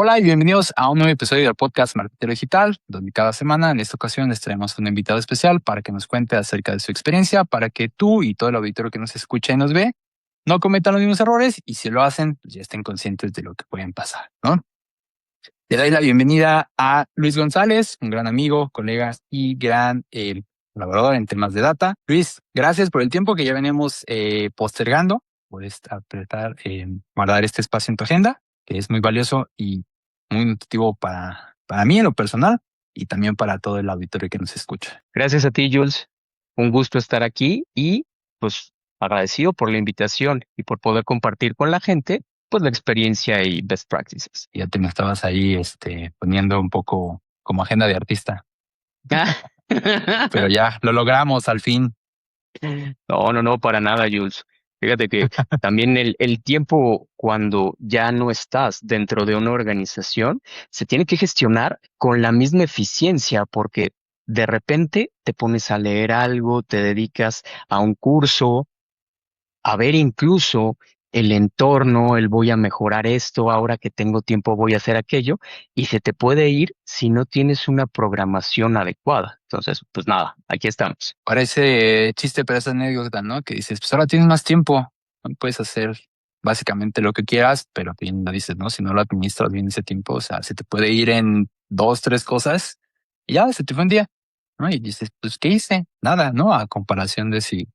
Hola y bienvenidos a un nuevo episodio del podcast Marketero Digital, donde cada semana, en esta ocasión, les traemos un invitado especial para que nos cuente acerca de su experiencia, para que tú y todo el auditorio que nos escucha y nos ve no cometan los mismos errores y si lo hacen, pues ya estén conscientes de lo que pueden pasar, ¿no? Le doy la bienvenida a Luis González, un gran amigo, colega y gran colaborador en temas de data. Luis, gracias por el tiempo que ya venimos postergando. Puedes apretar, guardar este espacio en tu agenda, que es muy valioso y muy nutritivo para mí en lo personal y también para todo el auditorio que nos escucha. Gracias a ti, Jules. Un gusto estar aquí y pues agradecido por la invitación y por poder compartir con la gente pues la experiencia y best practices. Ya te me estabas ahí poniendo un poco como agenda de artista, pero ya lo logramos al fin. No, para nada, Jules. Fíjate que también el tiempo cuando ya no estás dentro de una organización se tiene que gestionar con la misma eficiencia porque de repente te pones a leer algo, te dedicas a un curso, a ver incluso el entorno, el voy a mejorar esto, ahora que tengo tiempo voy a hacer aquello, y se te puede ir si no tienes una programación adecuada. Entonces, pues nada, aquí estamos. Parece chiste, pero es anécdota, ¿no? Que dices, pues ahora tienes más tiempo, ¿no? Puedes hacer básicamente lo que quieras, pero bien lo dices, ¿no? Si no lo administras bien ese tiempo, o sea, se te puede ir en dos, tres cosas y ya se te fue un día, ¿no? Y dices, pues, ¿qué hice? Nada, ¿no? A comparación de si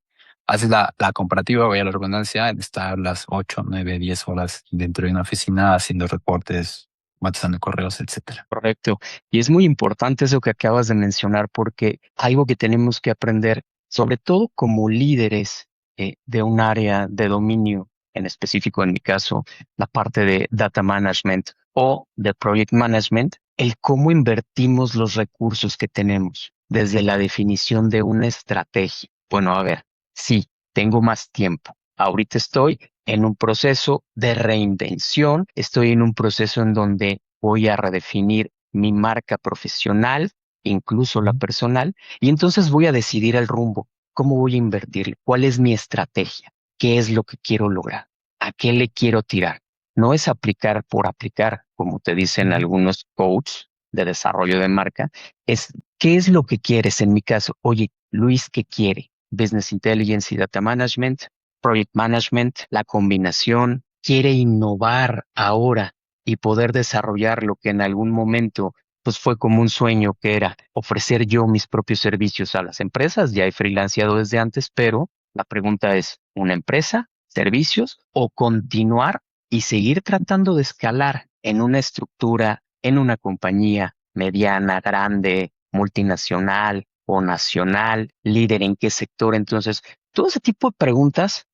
haces la comparativa, voy a la redundancia, de estar las 8, 9, 10 horas dentro de una oficina haciendo reportes, contestando correos, etcétera. Correcto. Y es muy importante eso que acabas de mencionar porque algo que tenemos que aprender, sobre todo como líderes de un área de dominio, en específico en mi caso, la parte de data management o de project management, el cómo invertimos los recursos que tenemos desde la definición de una estrategia. Bueno, a ver, sí, tengo más tiempo. Ahorita estoy en un proceso de reinvención, estoy en un proceso en donde voy a redefinir mi marca profesional, incluso la personal, y entonces voy a decidir el rumbo, cómo voy a invertir, cuál es mi estrategia, qué es lo que quiero lograr, a qué le quiero tirar. No es aplicar por aplicar, como te dicen algunos coaches de desarrollo de marca, es qué es lo que quieres. En mi caso, oye, Luis, ¿qué quiere? Business Intelligence y Data Management, Project Management, la combinación, quiere innovar ahora y poder desarrollar lo que en algún momento pues fue como un sueño que era ofrecer yo mis propios servicios a las empresas. Ya he freelanceado desde antes, pero la pregunta es, ¿una empresa, servicios o continuar y seguir tratando de escalar en una estructura, en una compañía mediana, grande, multinacional o nacional, líder en qué sector? Entonces, todo ese tipo de preguntas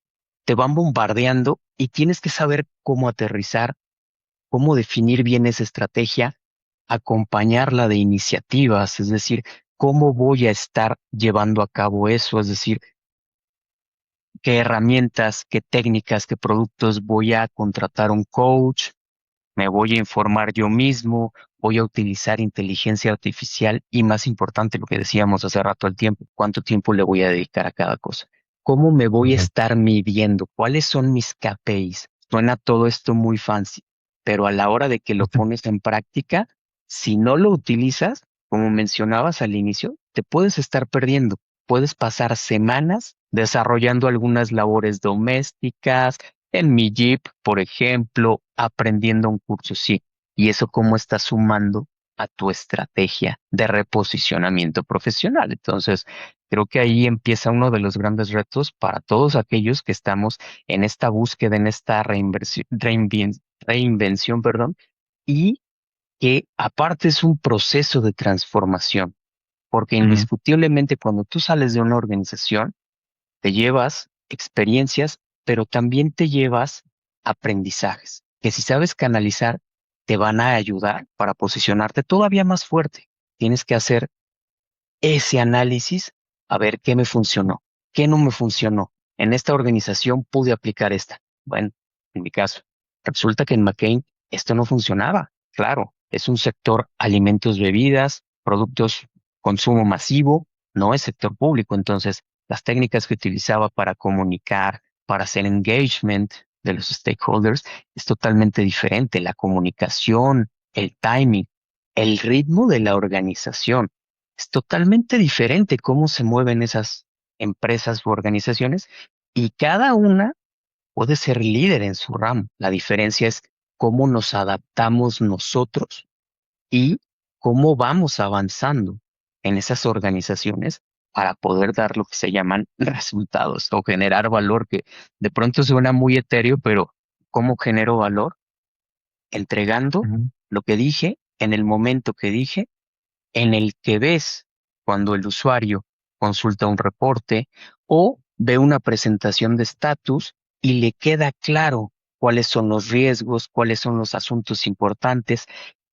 te van bombardeando y tienes que saber cómo aterrizar, cómo definir bien esa estrategia, acompañarla de iniciativas, es decir, cómo voy a estar llevando a cabo eso, es decir, qué herramientas, qué técnicas, qué productos voy a contratar un coach, me voy a informar yo mismo, voy a utilizar inteligencia artificial y más importante, lo que decíamos hace rato, el tiempo, cuánto tiempo le voy a dedicar a cada cosa, cómo me voy a estar midiendo, cuáles son mis KPIs. Suena todo esto muy fancy, pero a la hora de que lo pones en práctica, si no lo utilizas, como mencionabas al inicio, te puedes estar perdiendo. Puedes pasar semanas desarrollando algunas labores domésticas, en mi Jeep, por ejemplo, aprendiendo un curso, sí. ¿Y eso cómo está sumando a tu estrategia de reposicionamiento profesional? Entonces, creo que ahí empieza uno de los grandes retos para todos aquellos que estamos en esta búsqueda, en esta reinvención, perdón, y que aparte es un proceso de transformación, porque Ujú. indiscutiblemente cuando tú sales de una organización, te llevas experiencias, pero también te llevas aprendizajes, que si sabes canalizar, te van a ayudar para posicionarte todavía más fuerte. Tienes que hacer ese análisis, a ver qué me funcionó, qué no me funcionó. En esta organización pude aplicar esta. Bueno, en mi caso, resulta que en McCain esto no funcionaba. Claro, es un sector alimentos, bebidas, productos, consumo masivo, no es sector público. Entonces, las técnicas que utilizaba para comunicar, para hacer engagement de los stakeholders es totalmente diferente. La comunicación, el timing, el ritmo de la organización. Es totalmente diferente cómo se mueven esas empresas u organizaciones y cada una puede ser líder en su ramo. La diferencia es cómo nos adaptamos nosotros y cómo vamos avanzando en esas organizaciones para poder dar lo que se llaman resultados o generar valor, que de pronto suena muy etéreo, pero ¿cómo genero valor? Entregando Ujú. lo que dije en el momento que dije, en el que ves cuando el usuario consulta un reporte o ve una presentación de estatus y le queda claro cuáles son los riesgos, cuáles son los asuntos importantes,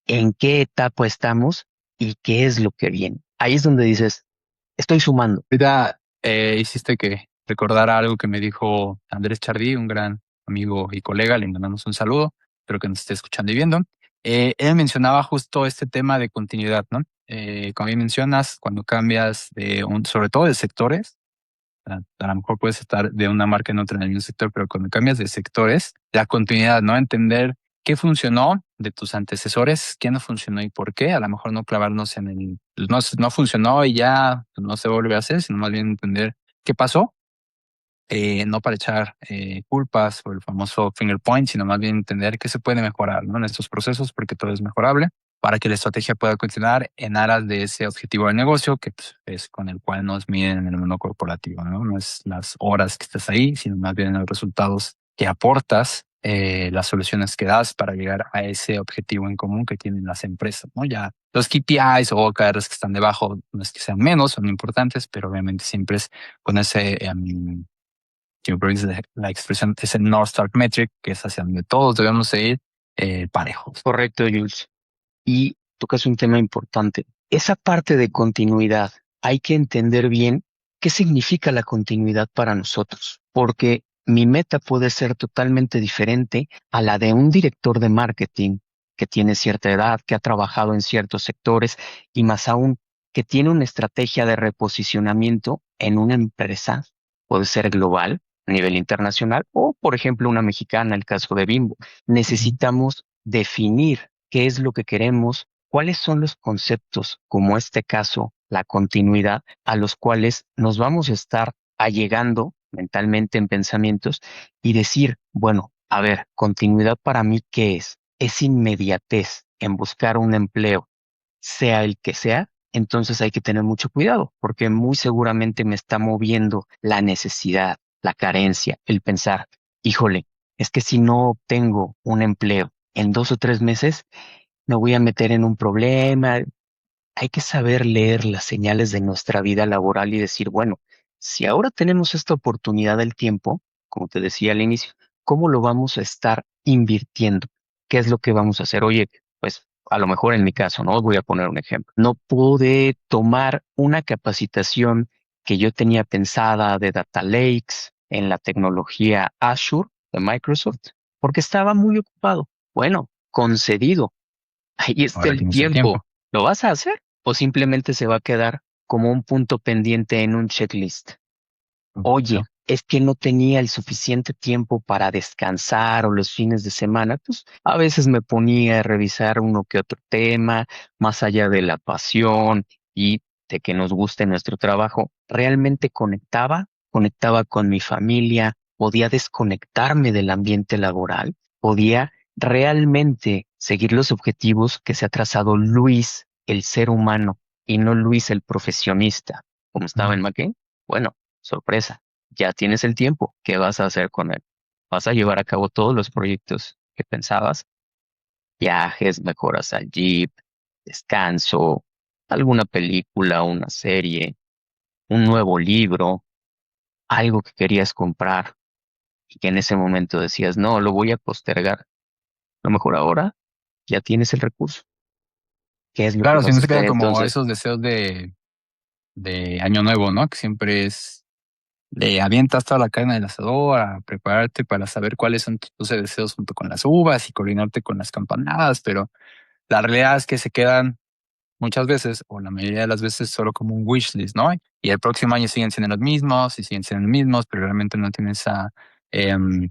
en qué etapa estamos y qué es lo que viene. Ahí es donde dices, estoy sumando. Ahorita hiciste que recordara algo que me dijo Andrés Chardí, un gran amigo y colega, le mandamos un saludo, espero que nos esté escuchando y viendo. Él mencionaba justo este tema de continuidad, ¿no? Como bien mencionas, cuando cambias sobre todo de sectores, a lo mejor puedes estar de una marca en otra en el mismo sector, pero cuando cambias de sectores, la continuidad, ¿no? Entender qué funcionó de tus antecesores, qué no funcionó y por qué. A lo mejor no clavarnos en no funcionó y ya no se vuelve a hacer, sino más bien entender qué pasó, no para echar culpas o el famoso finger point, sino más bien entender qué se puede mejorar, ¿no? En estos procesos, porque todo es mejorable, para que la estrategia pueda continuar en aras de ese objetivo de negocio, que pues, es con el cual nos miden en el mundo corporativo, ¿no? No es las horas que estás ahí, sino más bien los resultados que aportas, las soluciones que das para llegar a ese objetivo en común que tienen las empresas, ¿no? Ya los KPIs o OKRs que están debajo, no es que sean menos, son importantes, pero obviamente siempre es con ese que me permites la expresión, es el North Star Metric, que es hacia donde todos debemos ir parejos. Correcto, Jules. Y tocas un tema importante. Esa parte de continuidad, hay que entender bien qué significa la continuidad para nosotros, porque mi meta puede ser totalmente diferente a la de un director de marketing que tiene cierta edad, que ha trabajado en ciertos sectores y más aún que tiene una estrategia de reposicionamiento en una empresa, puede ser global, a nivel internacional, o por ejemplo una mexicana, el caso de Bimbo. Ujú. Necesitamos definir qué es lo que queremos, cuáles son los conceptos, como este caso, la continuidad, a los cuales nos vamos a estar allegando mentalmente en pensamientos y decir, bueno, a ver, continuidad para mí, ¿qué es? Es inmediatez en buscar un empleo, sea el que sea. Entonces hay que tener mucho cuidado, porque muy seguramente me está moviendo la necesidad, la carencia, el pensar, híjole, es que si no obtengo un empleo en 2 o 3 meses, me voy a meter en un problema. Hay que saber leer las señales de nuestra vida laboral y decir, bueno, si ahora tenemos esta oportunidad del tiempo, como te decía al inicio, ¿cómo lo vamos a estar invirtiendo? ¿Qué es lo que vamos a hacer? Oye, pues a lo mejor en mi caso, ¿no? Voy a poner un ejemplo. No pude tomar una capacitación que yo tenía pensada de Data Lakes en la tecnología Azure de Microsoft porque estaba muy ocupado. Bueno, concedido. Ahí está Ahora el tienes el tiempo. tiempo. ¿Lo vas a hacer? ¿O simplemente se va a quedar como un punto pendiente en un checklist? Oye, Perfecto. es que no tenía el suficiente tiempo para descansar o los fines de semana. Pues a veces me ponía a revisar uno que otro tema, más allá de la pasión y de que nos guste nuestro trabajo. Realmente conectaba con mi familia, podía desconectarme del ambiente laboral, podía realmente seguir los objetivos que se ha trazado Luis, el ser humano, y no Luis, el profesionista, como estaba en Ujú. McKinsey. Bueno, sorpresa, ya tienes el tiempo. ¿Qué vas a hacer con él? ¿Vas a llevar a cabo todos los proyectos que pensabas? Viajes, mejoras al Jeep, descanso, alguna película, una serie, un nuevo libro, algo que querías comprar y que en ese momento decías, no, lo voy a postergar. A lo mejor ahora ya tienes el recurso. ¿Qué es lo que Claro, si vas no a se hacer quedan como entonces? esos deseos de año nuevo, ¿no? Que siempre es le avientas toda la carne del asador a prepararte para saber cuáles son tus 12 deseos junto con las uvas y coordinarte con las campanadas, pero la realidad es que se quedan muchas veces, o la mayoría de las veces, solo como un wish list, ¿no? Y el próximo año siguen siendo los mismos y siguen siendo los mismos, pero realmente no tienen esa em,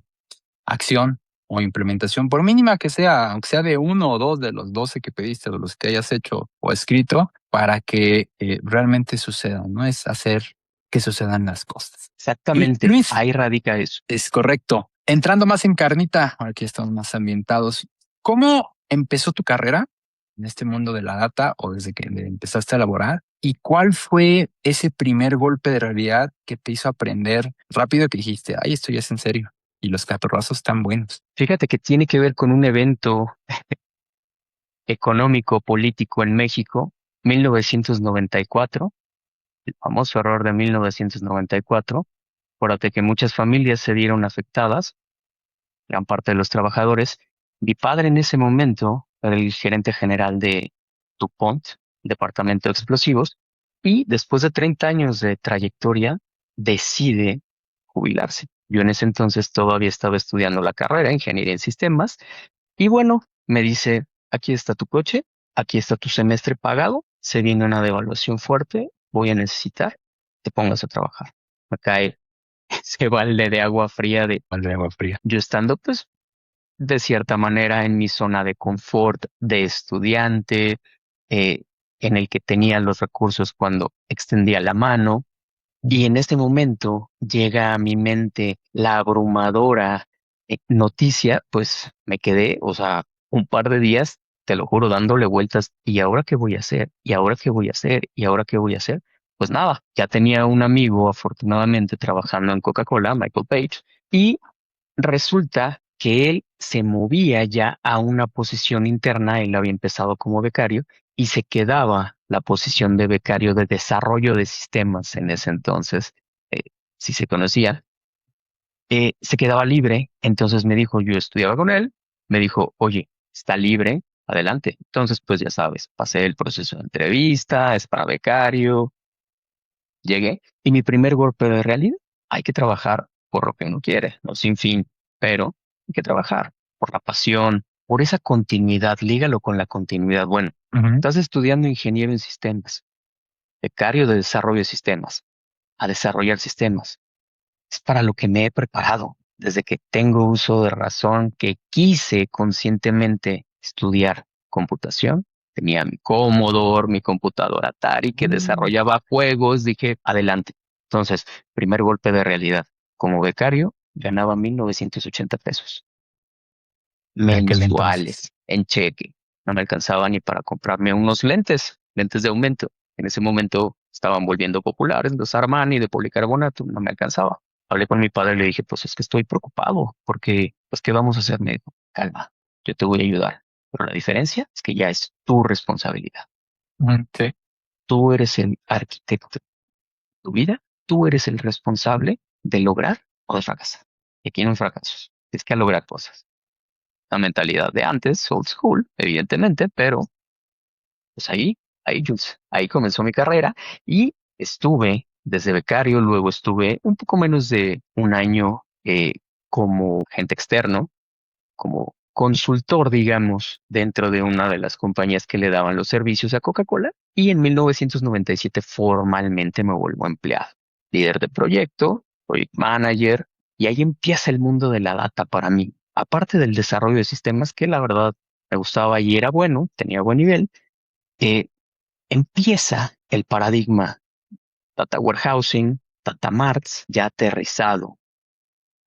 acción o implementación, por mínima que sea, aunque sea de uno o dos de los 12 que pediste o los que hayas hecho o escrito, para que realmente sucedan, ¿no? Es hacer que sucedan las cosas. Y Exactamente, Luis, ahí radica eso. es correcto. Entrando más en carnita, aquí estamos más ambientados. ¿Cómo empezó tu carrera en este mundo de la data o desde que le empezaste a laborar? ¿Y cuál fue ese primer golpe de realidad que te hizo aprender rápido que dijiste, ay, esto ya es en serio? Y los catorrazos están buenos. Fíjate que tiene que ver con un evento económico político en México, 1994, el famoso error de 1994. Acuérdate que muchas familias se vieron afectadas, gran parte de los trabajadores. Mi padre en ese momento era el gerente general de DuPont, Departamento de Explosivos, y después de 30 años de trayectoria, decide jubilarse. Yo en ese entonces todavía estaba estudiando la carrera, Ingeniería en Sistemas, y bueno, me dice, aquí está tu coche, aquí está tu semestre pagado, se viene una devaluación fuerte, voy a necesitar que te pongas a trabajar. Me cae ese balde de agua fría de Vale, agua fría. yo estando pues de cierta manera en mi zona de confort de estudiante, eh, en el que tenía los recursos cuando extendía la mano. Y en este momento llega a mi mente la abrumadora noticia, pues me quedé, o sea, un par de días, te lo juro, dándole vueltas. ¿Y ahora qué voy a hacer? ¿Y ahora qué voy a hacer? ¿Y ahora qué voy a hacer? Pues nada, ya tenía un amigo afortunadamente trabajando en Coca-Cola, Michael Page, y resulta que él se movía ya a una posición interna, él había empezado como becario y se quedaba la posición de becario de desarrollo de sistemas en ese entonces, eh, si se conocía, se quedaba libre, entonces me dijo, yo estudiaba con él, me dijo, oye, está libre, adelante. Entonces, pues ya sabes, pasé el proceso de entrevista, es para becario, llegué y mi primer golpe de realidad, hay que trabajar por lo que uno quiere, no sin fin, pero hay que trabajar por la pasión, por esa continuidad, lígalo con la continuidad. Bueno, Ujú. estás estudiando ingeniero en sistemas, becario de desarrollo de sistemas, a desarrollar sistemas. Es para lo que me he preparado desde que tengo uso de razón, que quise conscientemente estudiar computación. Tenía mi Commodore, mi computadora Atari que Mm. desarrollaba juegos. Dije, adelante. Entonces, primer golpe de realidad. Como becario, ganaba 1,980 pesos De aquel entonces. mensuales en cheque. No me alcanzaba ni para comprarme unos lentes, lentes de aumento. En ese momento estaban volviendo populares los Armani de policarbonato, no me alcanzaba. Hablé con mi padre y le dije, pues es que estoy preocupado porque, pues, ¿qué vamos a hacer? Me dijo, calma, yo te voy a ayudar. Pero la diferencia es que ya es tu responsabilidad. Sí. Tú eres el arquitecto de tu vida, tú eres el responsable de lograr o de fracasar. Y aquí no hay fracasos, es que lograr cosas. La mentalidad de antes, old school, evidentemente, pero pues ahí comenzó mi carrera y estuve desde becario, luego estuve un poco menos de un año como agente externo, como consultor, digamos, dentro de una de las compañías que le daban los servicios a Coca-Cola y en 1997 formalmente me vuelvo empleado, líder de proyecto, project manager, y ahí empieza el mundo de la data para mí. Aparte del desarrollo de sistemas, que la verdad me gustaba y era bueno, tenía buen nivel, eh, empieza el paradigma data warehousing, data marts, ya aterrizado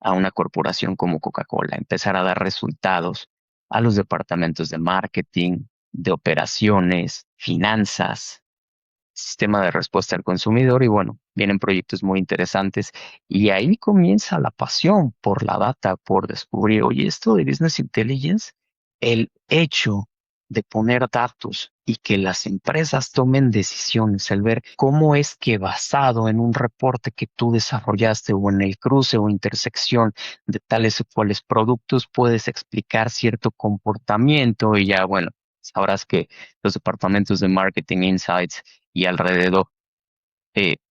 a una corporación como Coca-Cola, empezar a dar resultados a los departamentos de marketing, de operaciones, finanzas, sistema de respuesta al consumidor y bueno, vienen proyectos muy interesantes y ahí comienza la pasión por la data, por descubrir, oye, esto de Business Intelligence, el hecho de poner datos y que las empresas tomen decisiones, el ver cómo es que basado en un reporte que tú desarrollaste o en el cruce o intersección de tales o cuales productos puedes explicar cierto comportamiento y ya, bueno, sabrás que los departamentos de marketing insights y alrededor,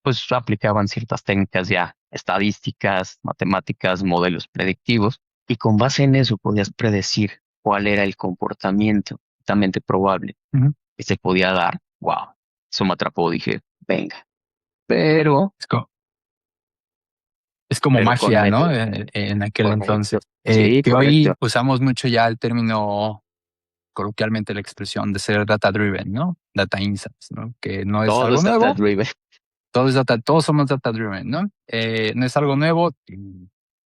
pues aplicaban ciertas técnicas ya estadísticas, matemáticas, modelos predictivos, y con base en eso podías predecir cuál era el comportamiento altamente probable Ujú. que se podía dar. Wow, eso me atrapó, dije, venga. Pero Es co- Es como pero con magia, ¿no? método. En aquel Correcto. entonces. Sí, Que hoy correcto. usamos mucho ya el término, coloquialmente la expresión de ser data driven, ¿no? Data insights, ¿no? Que no es Todo algo es data nuevo, driven. todos somos data driven, ¿no? No es algo nuevo,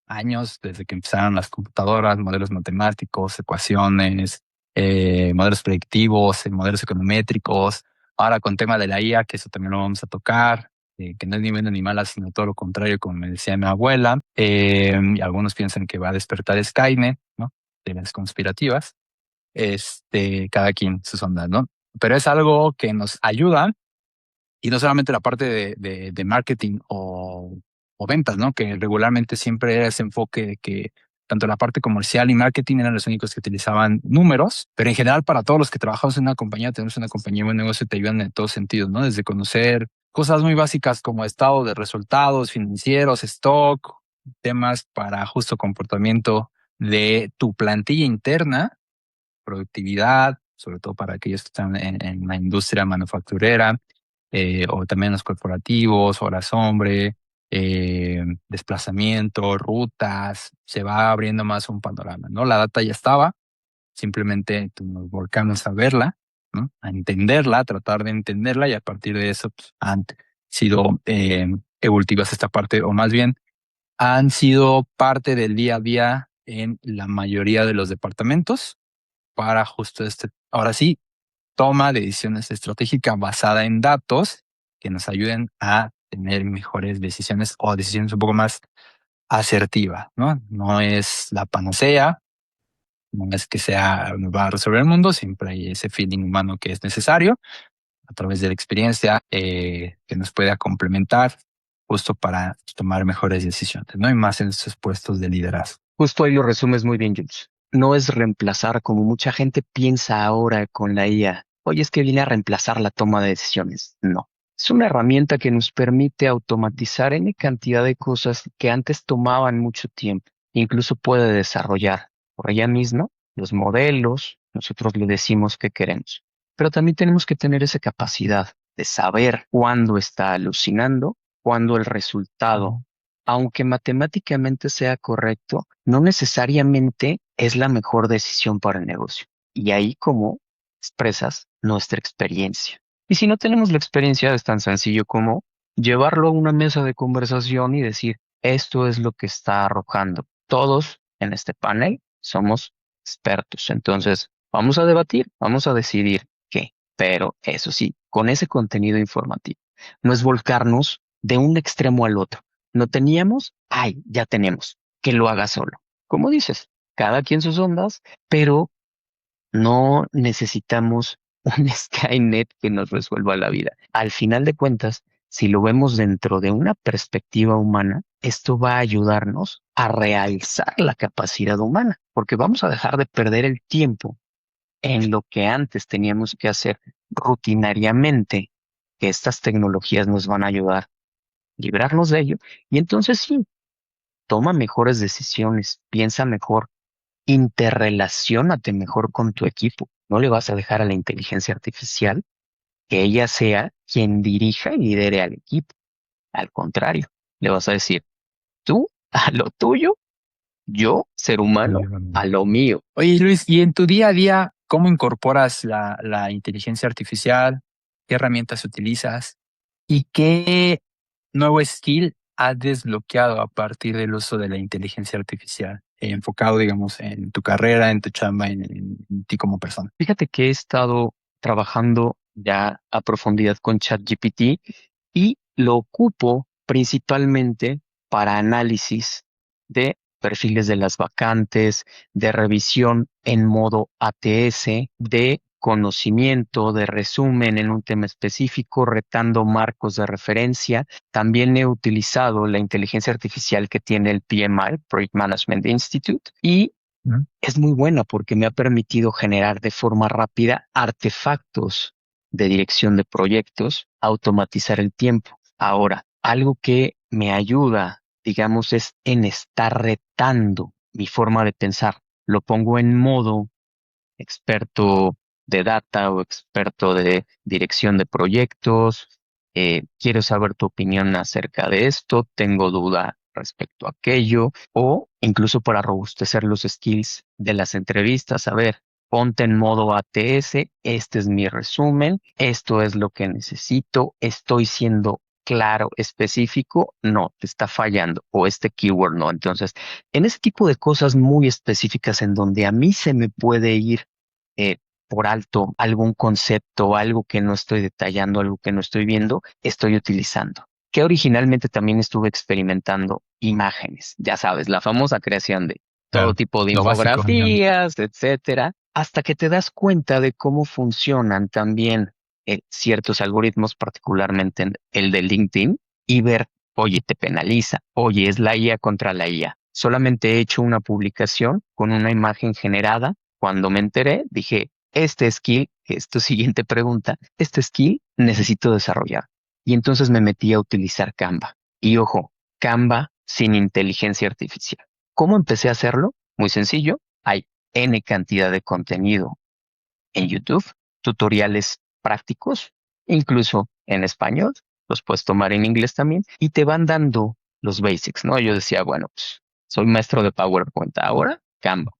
años desde que empezaron las computadoras, modelos matemáticos, ecuaciones, modelos predictivos, modelos econométricos, ahora con tema de la IA, que eso también lo vamos a tocar, que no es ni buena ni mala, sino todo lo contrario, como me decía mi abuela, y algunos piensan que va a despertar Skynet, ¿no? De las conspirativas, cada quien sus ondas, ¿no? Pero es algo que nos ayuda y no solamente la parte de marketing o ventas, ¿no? Que regularmente siempre era ese enfoque de que tanto la parte comercial y marketing eran los únicos que utilizaban números, pero en general para todos los que trabajamos en una compañía, tenemos una compañía o un negocio, te ayudan en todos sentidos, ¿no? Desde conocer cosas muy básicas como estado de resultados financieros, stock, temas para justo comportamiento de tu plantilla interna, productividad, sobre todo para aquellos que están en la industria manufacturera, o también los corporativos, horas hombre, desplazamiento, rutas, se va abriendo más un panorama, ¿no? La data ya estaba, simplemente pues, nos volcamos a verla, ¿no? A entenderla, a tratar de entenderla y a partir de eso pues, han sido evolutivas esta parte, o más bien han sido parte del día a día en la mayoría de los departamentos para justo ahora sí, toma de decisiones estratégicas basada en datos que nos ayuden a tener mejores decisiones o decisiones un poco más asertivas, ¿no? No es la panacea, no es que nos va a resolver el mundo, siempre hay ese feeling humano que es necesario a través de la experiencia que nos pueda complementar justo para tomar mejores decisiones, ¿no? Y más en estos puestos de liderazgo. Justo ahí lo resumes muy bien, Jules. No es reemplazar como mucha gente piensa ahora con la IA. Oye, es que viene a reemplazar la toma de decisiones. No. Es una herramienta que nos permite automatizar N cantidad de cosas que antes tomaban mucho tiempo. Incluso puede desarrollar por ella misma los modelos. Nosotros le decimos que queremos. Pero también tenemos que tener esa capacidad de saber cuándo está alucinando, cuándo el resultado, aunque matemáticamente sea correcto, no necesariamente es la mejor decisión para el negocio. Y ahí como expresas nuestra experiencia. Y si no tenemos la experiencia, es tan sencillo como llevarlo a una mesa de conversación y decir, esto es lo que está arrojando. Todos en este panel somos expertos. Entonces, vamos a debatir, vamos a decidir qué. Pero eso sí, con ese contenido informativo, no es volcarnos de un extremo al otro. No teníamos, ay, ya tenemos, que lo haga solo. Como dices, cada quien sus ondas, pero no necesitamos un Skynet que nos resuelva la vida. Al final de cuentas, si lo vemos dentro de una perspectiva humana, esto va a ayudarnos a realzar la capacidad humana, porque vamos a dejar de perder el tiempo en lo que antes teníamos que hacer rutinariamente, que estas tecnologías nos van a ayudar a librarnos de ello. Y entonces sí, toma mejores decisiones, piensa mejor, interrelaciónate mejor con tu equipo. No le vas a dejar a la inteligencia artificial que ella sea quien dirija y lidere al equipo. Al contrario, le vas a decir, tú a lo tuyo, yo, ser humano, a lo mío. Oye, Luis, ¿y en tu día a día cómo incorporas la inteligencia artificial? ¿Qué herramientas utilizas? ¿Y qué nuevo skill has desbloqueado a partir del uso de la inteligencia artificial? Enfocado, digamos, en tu carrera, en tu chamba, en ti como persona. Fíjate que he estado trabajando ya a profundidad con ChatGPT y lo ocupo principalmente para análisis de perfiles de las vacantes, de revisión en modo ATS, de conocimiento, de resumen en un tema específico, retando marcos de referencia. También he utilizado la inteligencia artificial que tiene el PMI, Project Management Institute, y Ujú. es muy buena porque me ha permitido generar de forma rápida artefactos de dirección de proyectos, automatizar el tiempo. Ahora, algo que me ayuda, digamos, es en estar retando mi forma de pensar. Lo pongo en modo experto de data o experto de dirección de proyectos. Quiero saber tu opinión acerca de esto, tengo duda respecto a aquello, o incluso para robustecer los skills de las entrevistas. A ver, ponte en modo ATS, este es mi resumen, esto es lo que necesito, estoy siendo claro, específico, no, te está fallando, o este keyword no. Entonces, en ese tipo de cosas muy específicas en donde a mí se me puede ir eh, por alto algún concepto, algo que no estoy detallando, algo que no estoy viendo, estoy utilizando. Que originalmente también estuve experimentando imágenes, ya sabes, la famosa creación de todo Claro, tipo de lo básico, digamos. infografías, etcétera, hasta que te das cuenta de cómo funcionan también ciertos algoritmos, particularmente el de LinkedIn, y ver, oye, te penaliza, oye, es la IA contra la IA. Solamente he hecho una publicación con una imagen generada. Cuando me enteré, dije, este skill, que es tu siguiente pregunta, este skill necesito desarrollar. Y entonces me metí a utilizar Canva. Y ojo, Canva sin inteligencia artificial. ¿Cómo empecé a hacerlo? Muy sencillo. Hay N cantidad de contenido en YouTube, tutoriales prácticos, incluso en español, los puedes tomar en inglés también, y te van dando los basics, ¿no? Yo decía, bueno, pues soy maestro de PowerPoint, ahora Canva.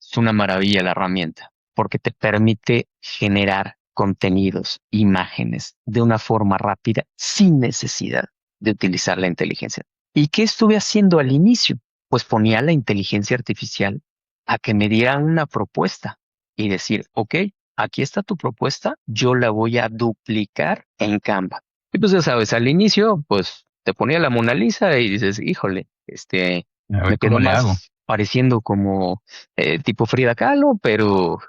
Es una maravilla la herramienta, porque te permite generar contenidos, imágenes, de una forma rápida, sin necesidad de utilizar la inteligencia. ¿Y qué estuve haciendo al inicio? Pues ponía la inteligencia artificial a que me diera una propuesta y decir, ok, aquí está tu propuesta, yo la voy a duplicar en Canva. Y pues ya sabes, al inicio, pues te ponía la Mona Lisa y dices, híjole, A ver me cómo quedó le hago. más pareciendo como tipo Frida Kahlo, pero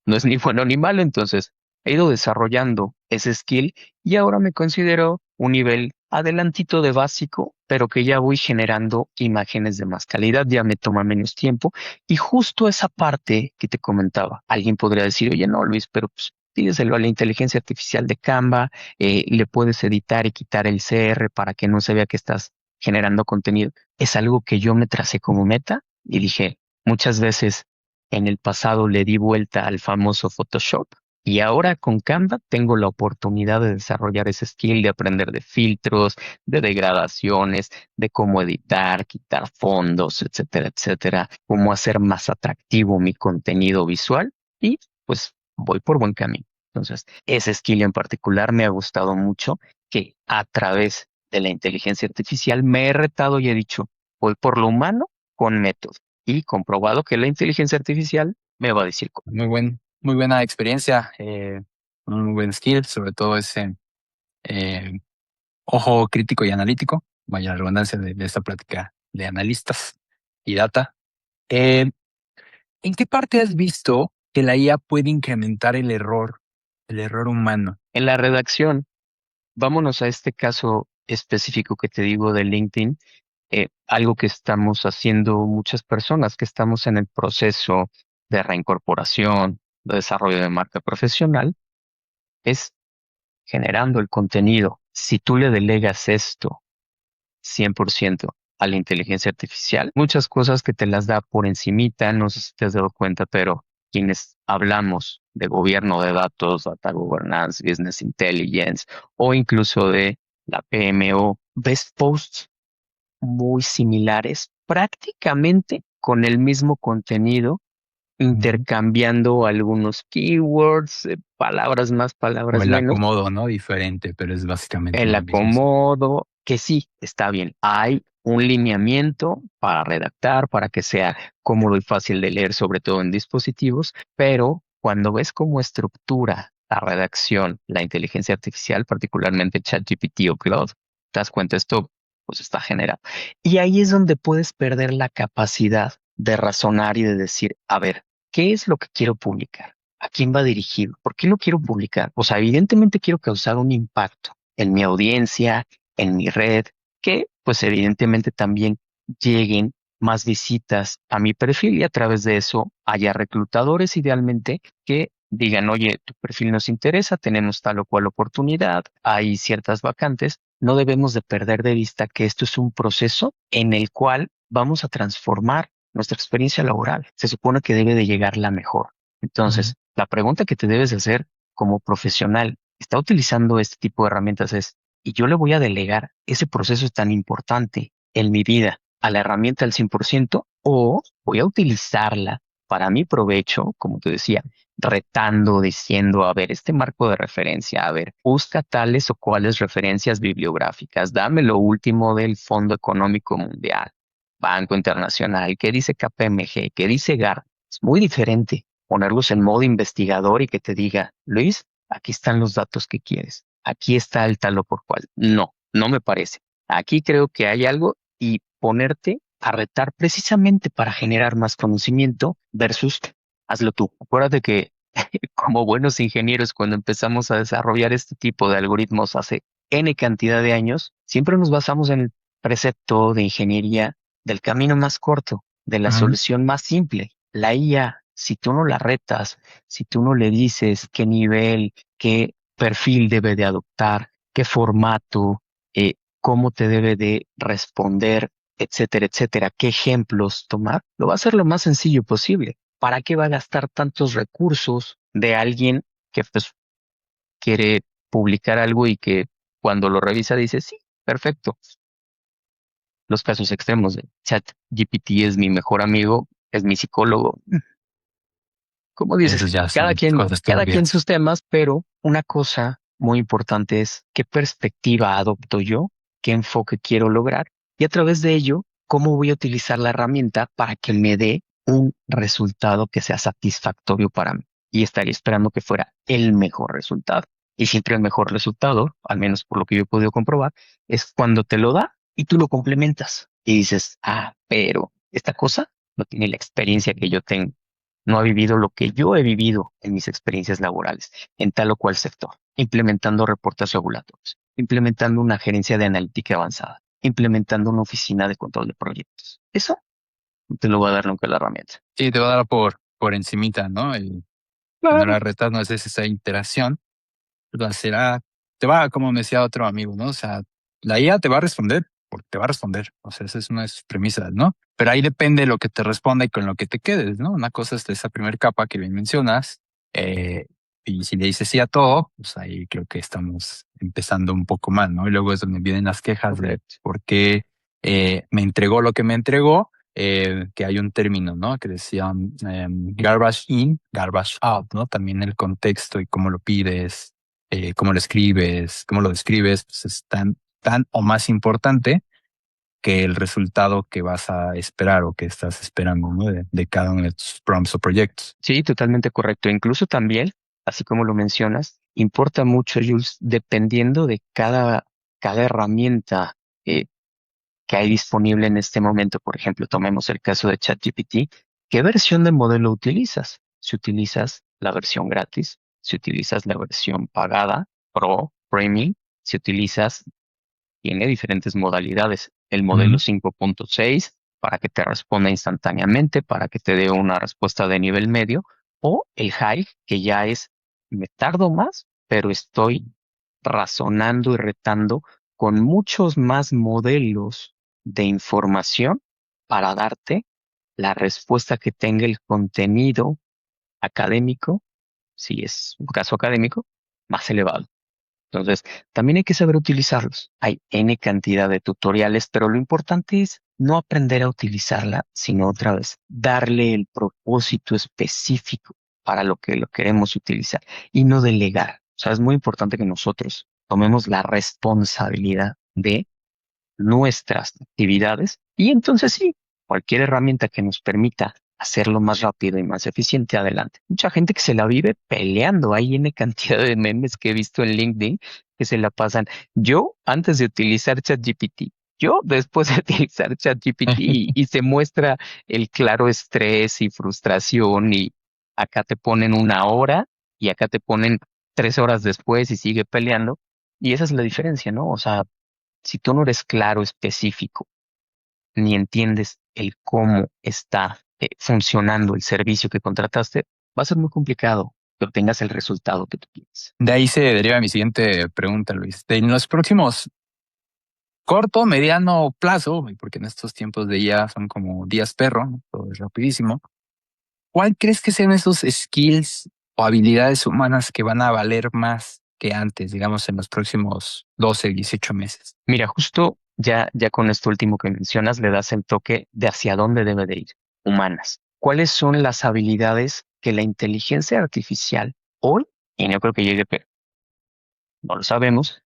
no es ni bueno ni malo. Entonces he ido desarrollando ese skill y ahora me considero un nivel adelantito de básico, pero que ya voy generando imágenes de más calidad, ya me toma menos tiempo. Y justo esa parte que te comentaba, alguien podría decir, oye, no, Luis, pero pues pídeselo a la inteligencia artificial de Canva, le puedes editar y quitar el CR para que no se vea que estás generando contenido. Es algo que yo me tracé como meta y dije, muchas veces en el pasado le di vuelta al famoso Photoshop y ahora con Canva tengo la oportunidad de desarrollar ese skill, de aprender de filtros, de degradaciones, de cómo editar, quitar fondos, etcétera, etcétera, cómo hacer más atractivo mi contenido visual y pues voy por buen camino. Entonces, ese skill en particular me ha gustado mucho, que a través de la inteligencia artificial me he retado y he dicho, voy por lo humano con método y comprobado que la inteligencia artificial me va a decir cómo. Muy buena experiencia, un muy buen skill, sobre todo ese eh, ojo crítico y analítico, vaya la redundancia de esta plática de analistas y data. Eh, ¿En qué parte has visto que la IA puede incrementar el error humano? En la redacción, vámonos a este caso específico que te digo de LinkedIn, algo que estamos haciendo muchas personas que estamos en el proceso de reincorporación, de desarrollo de marca profesional, es generando el contenido. Si tú le delegas esto 100% a la inteligencia artificial, muchas cosas que te las da por encimita, no sé si te has dado cuenta, pero quienes hablamos de gobierno de datos, data governance, business intelligence o incluso de la PMO, ves posts muy similares, prácticamente con el mismo contenido, Ujú. intercambiando algunos keywords, palabras más, O palabras el menos, acomodo, ¿no? Diferente, pero es básicamente el lo mismo. acomodo, que sí, está bien. Hay un lineamiento para redactar, para que sea cómodo y fácil de leer, sobre todo en dispositivos, pero cuando ves cómo estructura la redacción, la inteligencia artificial, particularmente ChatGPT o Claude, te das cuenta, esto pues está generado. Y ahí es donde puedes perder la capacidad de razonar y de decir, a ver, ¿qué es lo que quiero publicar? ¿A quién va dirigido? ¿Por qué lo quiero publicar? O sea, evidentemente quiero causar un impacto en mi audiencia, en mi red, que pues evidentemente también lleguen más visitas a mi perfil y a través de eso haya reclutadores idealmente que digan, oye, tu perfil nos interesa, tenemos tal o cual oportunidad, hay ciertas vacantes. No debemos de perder de vista que esto es un proceso en el cual vamos a transformar nuestra experiencia laboral. Se supone que debe de llegar la mejor. Ujú. Entonces, la pregunta que te debes de hacer como profesional está utilizando este tipo de herramientas es, y yo le voy a delegar ese proceso tan importante en mi vida a la herramienta al 100% o voy a utilizarla para mi provecho, como te decía, retando, diciendo, a ver, este marco de referencia, a ver, busca tales o cuales referencias bibliográficas, dame lo último del Fondo Económico Mundial, Banco Internacional, qué dice KPMG, qué dice GAR. Es muy diferente ponerlos en modo investigador y que te diga, Luis, aquí están los datos que quieres, aquí está el tal o por cual. No, no me parece. Aquí creo que hay algo y ponerte a retar precisamente para generar más conocimiento versus hazlo tú. Acuérdate que como buenos ingenieros, cuando empezamos a desarrollar este tipo de algoritmos hace N cantidad de años, siempre nos basamos en el precepto de ingeniería del camino más corto, de la Ujú. solución más simple. La IA, si tú no la retas, si tú no le dices qué nivel, qué perfil debe de adoptar, qué formato, cómo te debe de responder, etcétera, etcétera, qué ejemplos tomar, lo va a hacer lo más sencillo posible. ¿Para qué va a gastar tantos recursos de alguien que pues quiere publicar algo y que cuando lo revisa dice, sí, perfecto? Los casos extremos de ChatGPT es mi mejor amigo, es mi psicólogo. Como dices, Esas ya son cosas cada quien turbias. sus temas, pero una cosa muy importante es qué perspectiva adopto yo, qué enfoque quiero lograr y a través de ello, cómo voy a utilizar la herramienta para que me dé un resultado que sea satisfactorio para mí. Y estaría esperando que fuera el mejor resultado. Y siempre el mejor resultado, al menos por lo que yo he podido comprobar, es cuando te lo da y tú lo complementas y dices, ah, pero esta cosa no tiene la experiencia que yo tengo, no ha vivido lo que yo he vivido en mis experiencias laborales, en tal o cual sector, implementando reportes regulatorios, implementando una gerencia de analítica avanzada, implementando una oficina de control de proyectos. Eso no te lo va a dar nunca la herramienta. Sí, te va a dar por encimita, ¿no? Y no Claro. la retas, no haces esa interacción. Será, te va, como me decía otro amigo, ¿no? O sea, la IA te va a responder porque te va a responder. O sea, esa es una de sus premisas, ¿no? Pero ahí depende de lo que te responda y con lo que te quedes, ¿no? Una cosa es esa primera capa que bien mencionas. Y si le dices sí a todo, pues ahí creo que estamos empezando un poco mal, ¿no? Y luego es donde vienen las quejas de Correcto. por qué me entregó lo que me entregó, que hay un término, ¿no? Que decían garbage in, garbage out, ¿no? También el contexto y cómo lo pides, cómo lo escribes, cómo lo describes, pues es tan o más importante que el resultado que vas a esperar o que estás esperando, ¿no? De cada uno de tus prompts o proyectos. Sí, totalmente correcto. Incluso también, así como lo mencionas, importa mucho, Jules, dependiendo de cada herramienta eh, que hay disponible en este momento. Por ejemplo, tomemos el caso de ChatGPT. ¿Qué versión de modelo utilizas? Si utilizas la versión gratis, si utilizas la versión pagada, Pro, Premium, si utilizas, tiene diferentes modalidades. El modelo Ujú. 5.6 para que te responda instantáneamente, para que te dé una respuesta de nivel medio, o el High, que ya es, me tardo más, pero estoy razonando y retando con muchos más modelos de información para darte la respuesta que tenga el contenido académico, si es un caso académico, más elevado. Entonces, también hay que saber utilizarlos. Hay N cantidad de tutoriales, pero lo importante es no aprender a utilizarla, sino otra vez darle el propósito específico para lo que lo queremos utilizar y no delegar. O sea, es muy importante que nosotros tomemos la responsabilidad de nuestras actividades y entonces sí, cualquier herramienta que nos permita hacerlo más rápido y más eficiente, adelante. Mucha gente que se la vive peleando. Hay N cantidad de memes que he visto en LinkedIn que se la pasan. Yo antes de utilizar ChatGPT, yo después de utilizar ChatGPT y se muestra el claro estrés y frustración y acá te ponen una hora y acá te ponen 3 horas después y sigue peleando. Y esa es la diferencia, ¿no? O sea, si tú no eres claro, específico, ni entiendes el cómo está funcionando el servicio que contrataste, va a ser muy complicado que obtengas el resultado que tú quieres. De ahí se deriva mi siguiente pregunta, Luis. En los próximos corto, mediano plazo, porque en estos tiempos de IA son como días perro, ¿no? Todo es rapidísimo. ¿Cuál crees que sean esos skills o habilidades humanas que van a valer más que antes, digamos, en los próximos 12, 18 meses? Mira, justo ya con esto último que mencionas, le das el toque de hacia dónde debe de ir, humanas. ¿Cuáles son las habilidades que la inteligencia artificial hoy, y no creo que llegue, pero no lo sabemos,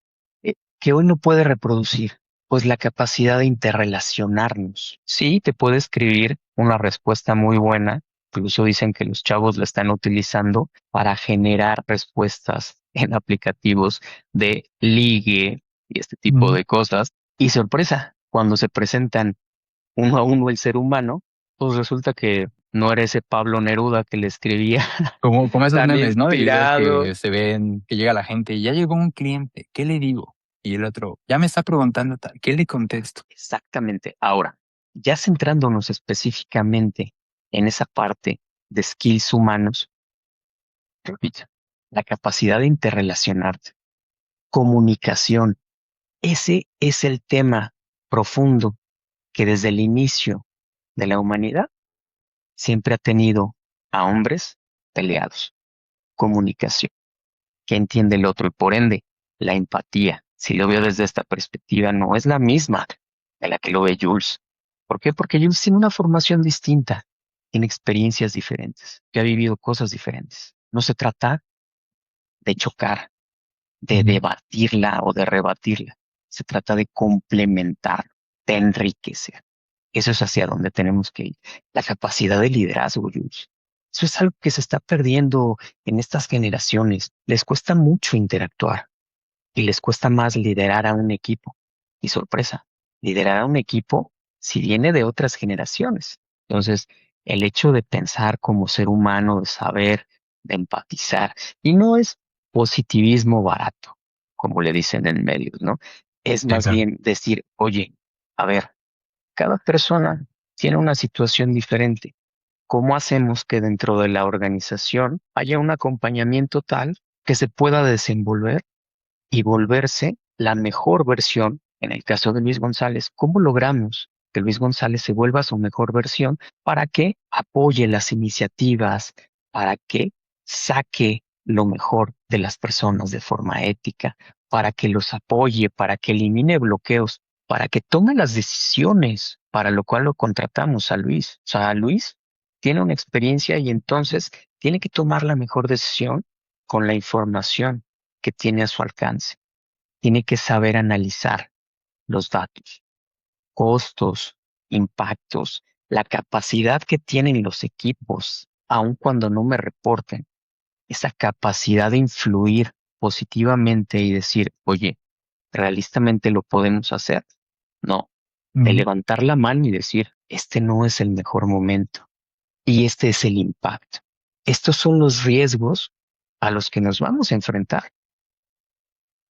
que hoy no puede reproducir? Pues la capacidad de interrelacionarnos. Sí, te puede escribir una respuesta muy buena. Incluso dicen que los chavos la están utilizando para generar respuestas en aplicativos de ligue y este tipo Ujú. de cosas. Y sorpresa, cuando se presentan uno a uno el ser humano, pues resulta que no era ese Pablo Neruda que le escribía Como esos tan memes, ¿no? De videos inspirado. que se ven, que llega la gente y ya llegó un cliente, ¿qué le digo? Y el otro, ya me está preguntando tal, ¿qué le contesto? Exactamente. Ahora, ya centrándonos específicamente en esa parte de skills humanos, repito, la capacidad de interrelacionarte, comunicación, ese es el tema profundo que desde el inicio de la humanidad siempre ha tenido a hombres peleados. Comunicación, que entiende el otro y por ende la empatía. Si lo veo desde esta perspectiva, no es la misma de la que lo ve Jules. ¿Por qué? Porque Jules tiene una formación distinta, tiene experiencias diferentes, que ha vivido cosas diferentes. No se trata de chocar, de Ujú. debatirla o de rebatirla. Se trata de complementar, de enriquecer. Eso es hacia donde tenemos que ir. La capacidad de liderazgo, Jules. Eso es algo que se está perdiendo en estas generaciones. Les cuesta mucho interactuar y les cuesta más liderar a un equipo. Y sorpresa, liderar a un equipo si viene de otras generaciones. Entonces, el hecho de pensar como ser humano, de saber, de empatizar, y no es positivismo barato, como le dicen en medios, ¿no? Es Sí, más claro. bien decir, oye, a ver, cada persona tiene una situación diferente. ¿Cómo hacemos que dentro de la organización haya un acompañamiento tal que se pueda desenvolver y volverse la mejor versión? En el caso de Luis González, ¿cómo logramos que Luis González se vuelva su mejor versión para que apoye las iniciativas, para que saque lo mejor de las personas de forma ética, para que los apoye, para que elimine bloqueos, para que tome las decisiones, para lo cual lo contratamos a Luis? O sea, Luis tiene una experiencia y entonces tiene que tomar la mejor decisión con la información que tiene a su alcance. Tiene que saber analizar los datos, costos, impactos, la capacidad que tienen los equipos, aun cuando no me reporten, esa capacidad de influir positivamente y decir, oye, ¿realistamente lo podemos hacer? No, de Ujú. levantar la mano y decir, este no es el mejor momento y este es el impacto. Estos son los riesgos a los que nos vamos a enfrentar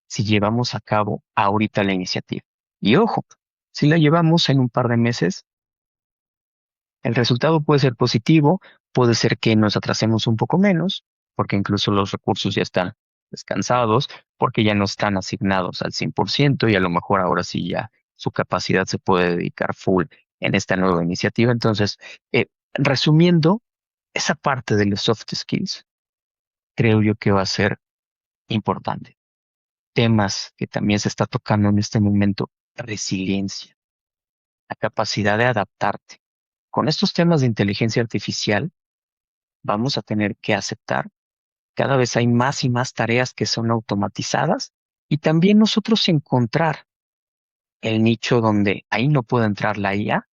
si llevamos a cabo ahorita la iniciativa. Y ojo, si la llevamos en un par de meses, el resultado puede ser positivo, puede ser que nos atrasemos un poco menos, porque incluso los recursos ya están descansados, porque ya no están asignados al 100% y a lo mejor ahora sí ya su capacidad se puede dedicar full en esta nueva iniciativa. Entonces, resumiendo, esa parte de los soft skills creo yo que va a ser importante. Temas que también se está tocando en este momento, resiliencia, la capacidad de adaptarte. Con estos temas de inteligencia artificial, vamos a tener que aceptar, cada vez hay más y más tareas que son automatizadas y también nosotros encontrar el nicho donde ahí no puede entrar la IA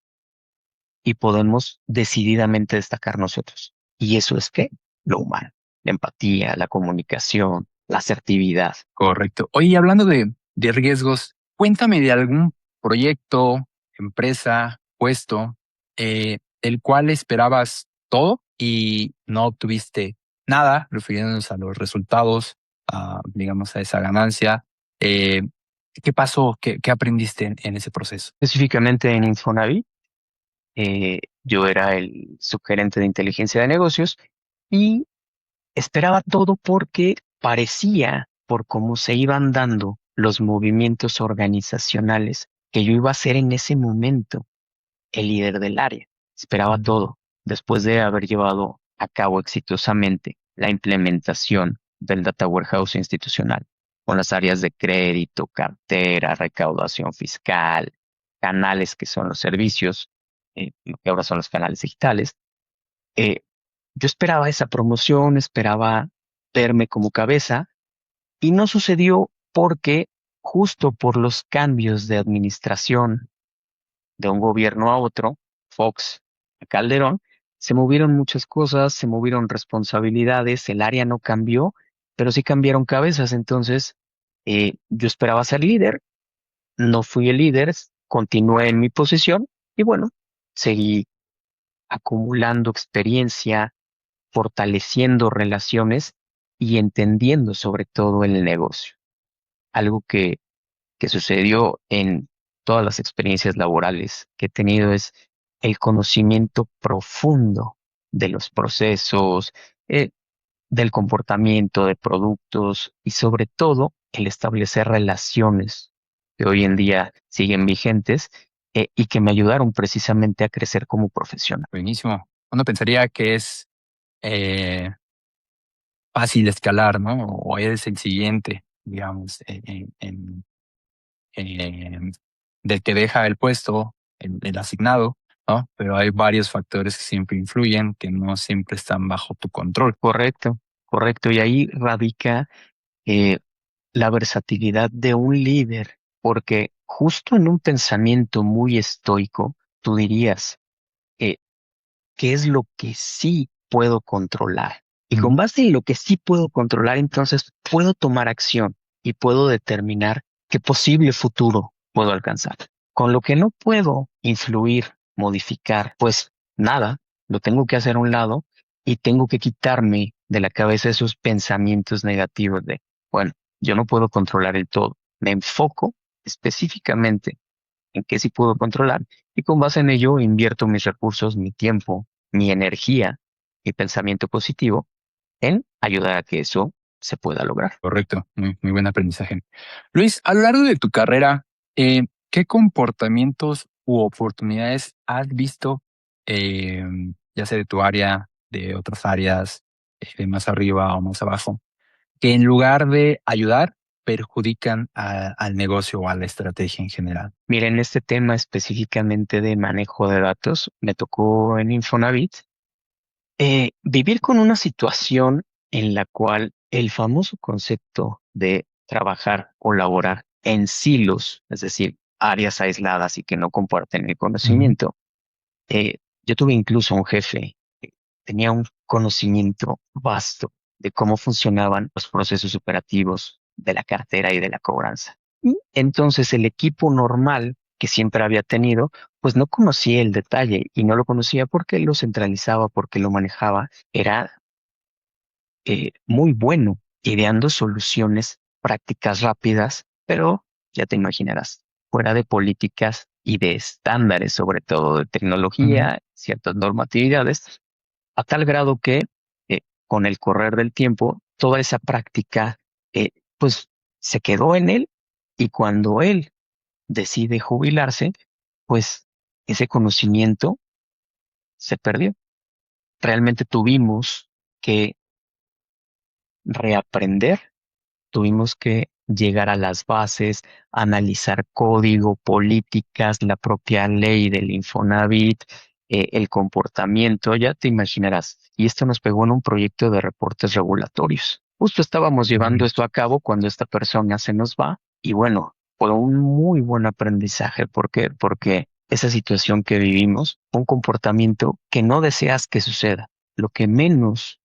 y podemos decididamente destacar nosotros. Y eso es que lo humano, la empatía, la comunicación, la asertividad. Correcto. Oye, hablando de riesgos, cuéntame de algún proyecto, empresa, puesto, del cual esperabas todo y no obtuviste nada, refiriéndonos a los resultados, digamos, a esa ganancia. Eh, ¿Qué pasó? ¿Qué aprendiste en ese proceso? Específicamente en Infonavit, yo era el subgerente de inteligencia de negocios y esperaba todo porque parecía, por cómo se iban dando los movimientos organizacionales, que yo iba a ser en ese momento el líder del área. Esperaba Ujú. todo después de haber llevado a cabo exitosamente la implementación del Data Warehouse institucional. con las áreas de crédito, cartera, recaudación fiscal, canales que son los servicios, lo que ahora son los canales digitales. Eh, yo esperaba esa promoción, esperaba verme como cabeza y no sucedió porque justo por los cambios de administración de un gobierno a otro, Fox a Calderón, se movieron muchas cosas, se movieron responsabilidades, el área no cambió, pero sí cambiaron cabezas. Entonces, yo esperaba ser líder, no fui el líder, continué en mi posición y bueno, seguí acumulando experiencia, fortaleciendo relaciones y entendiendo sobre todo el negocio. Algo que sucedió en todas las experiencias laborales que he tenido es el conocimiento profundo de los procesos, eh, del comportamiento de productos y sobre todo el establecer relaciones que hoy en día siguen vigentes, y que me ayudaron precisamente a crecer como profesional. Buenísimo. Uno pensaría que es eh, fácil escalar, ¿no? O eres el siguiente, digamos, del que deja el puesto, el asignado, ¿no? Pero hay varios factores que siempre influyen, que no siempre están bajo tu control. Correcto, correcto. Y ahí radica eh, la versatilidad de un líder, porque justo en un pensamiento muy estoico, tú dirías, eh, ¿qué es lo que sí puedo controlar? Y con Ujú. base en lo que sí puedo controlar, entonces puedo tomar acción y puedo determinar qué posible futuro puedo alcanzar. Con lo que no puedo influir, modificar, pues nada, lo tengo que hacer a un lado y tengo que quitarme de la cabeza esos pensamientos negativos de, bueno, yo no puedo controlar el todo. Me enfoco específicamente en qué sí puedo controlar y con base en ello invierto mis recursos, mi tiempo, mi energía, mi pensamiento positivo en ayudar a que eso se pueda lograr. Correcto, muy buen aprendizaje. Luis, a lo largo de tu carrera, ¿qué comportamientos u oportunidades has visto, eh, ya sea de tu área, de otras áreas, de más arriba o más abajo, que en lugar de ayudar, perjudican al negocio o a la estrategia en general? Miren, este tema específicamente de manejo de datos me tocó en Infonavit, vivir con una situación en la cual el famoso concepto de trabajar o laborar en silos, es decir, áreas aisladas y que no comparten el Ujú, conocimiento. Yo tuve incluso un jefe que tenía un conocimiento vasto de cómo funcionaban los procesos operativos de la cartera y de la cobranza. Y entonces el equipo normal que siempre había tenido, pues no conocía el detalle y no lo conocía porque lo centralizaba, porque lo manejaba. Era muy bueno ideando soluciones prácticas rápidas, pero ya te imaginarás, fuera de políticas y de estándares, sobre todo de ujú. tecnología, ciertas normatividades, a tal grado que con el correr del tiempo, toda esa práctica, eh, pues se quedó en él y cuando él decide jubilarse, pues ese conocimiento se perdió. Realmente tuvimos que reaprender. Tuvimos que llegar a las bases, analizar código, políticas, la propia ley del Infonavit, el comportamiento, ya te imaginarás. Y esto nos pegó en un proyecto de reportes regulatorios. Justo estábamos llevando Uy, esto a cabo cuando esta persona se nos va y bueno, fue un muy buen aprendizaje. ¿Por qué? Porque esa situación que vivimos, un comportamiento que no deseas que suceda, lo que menos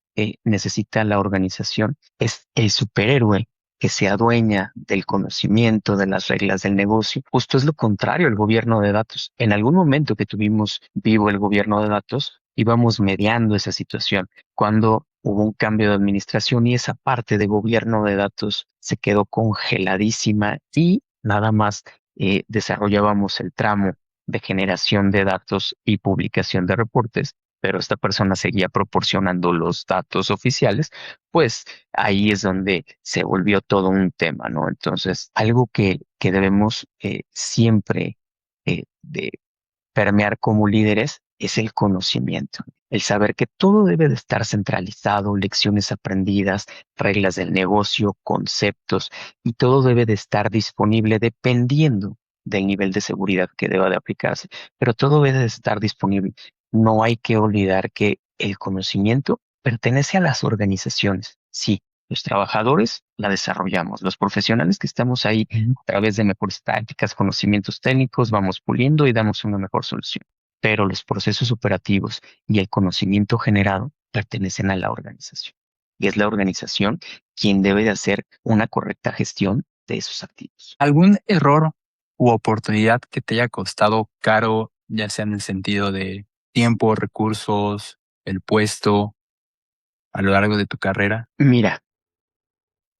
necesita la organización es el superhéroe que se adueña del conocimiento de las reglas del negocio. Justo es lo contrario el gobierno de datos. En algún momento que tuvimos vivo el gobierno de datos, íbamos mediando esa situación. Cuando hubo un cambio de administración y esa parte de gobierno de datos se quedó congeladísima y nada más desarrollábamos el tramo de generación de datos y publicación de reportes, pero esta persona seguía proporcionando los datos oficiales, pues ahí es donde se volvió todo un tema, ¿no? Entonces, algo que debemos siempre de permear como líderes es el conocimiento, el saber que todo debe de estar centralizado, lecciones aprendidas, reglas del negocio, conceptos, y todo debe de estar disponible dependiendo del nivel de seguridad que deba de aplicarse, pero todo debe de estar disponible. No hay que olvidar que el conocimiento pertenece a las organizaciones. Sí, los trabajadores la desarrollamos, los profesionales que estamos ahí Ujú. a través de mejores tácticas, conocimientos técnicos, vamos puliendo y damos una mejor solución. Pero los procesos operativos y el conocimiento generado pertenecen a la organización. Y es la organización quien debe de hacer una correcta gestión de esos activos. ¿Algún error u oportunidad que te haya costado caro, ya sea en el sentido de tiempo, recursos, el puesto a lo largo de tu carrera? Mira,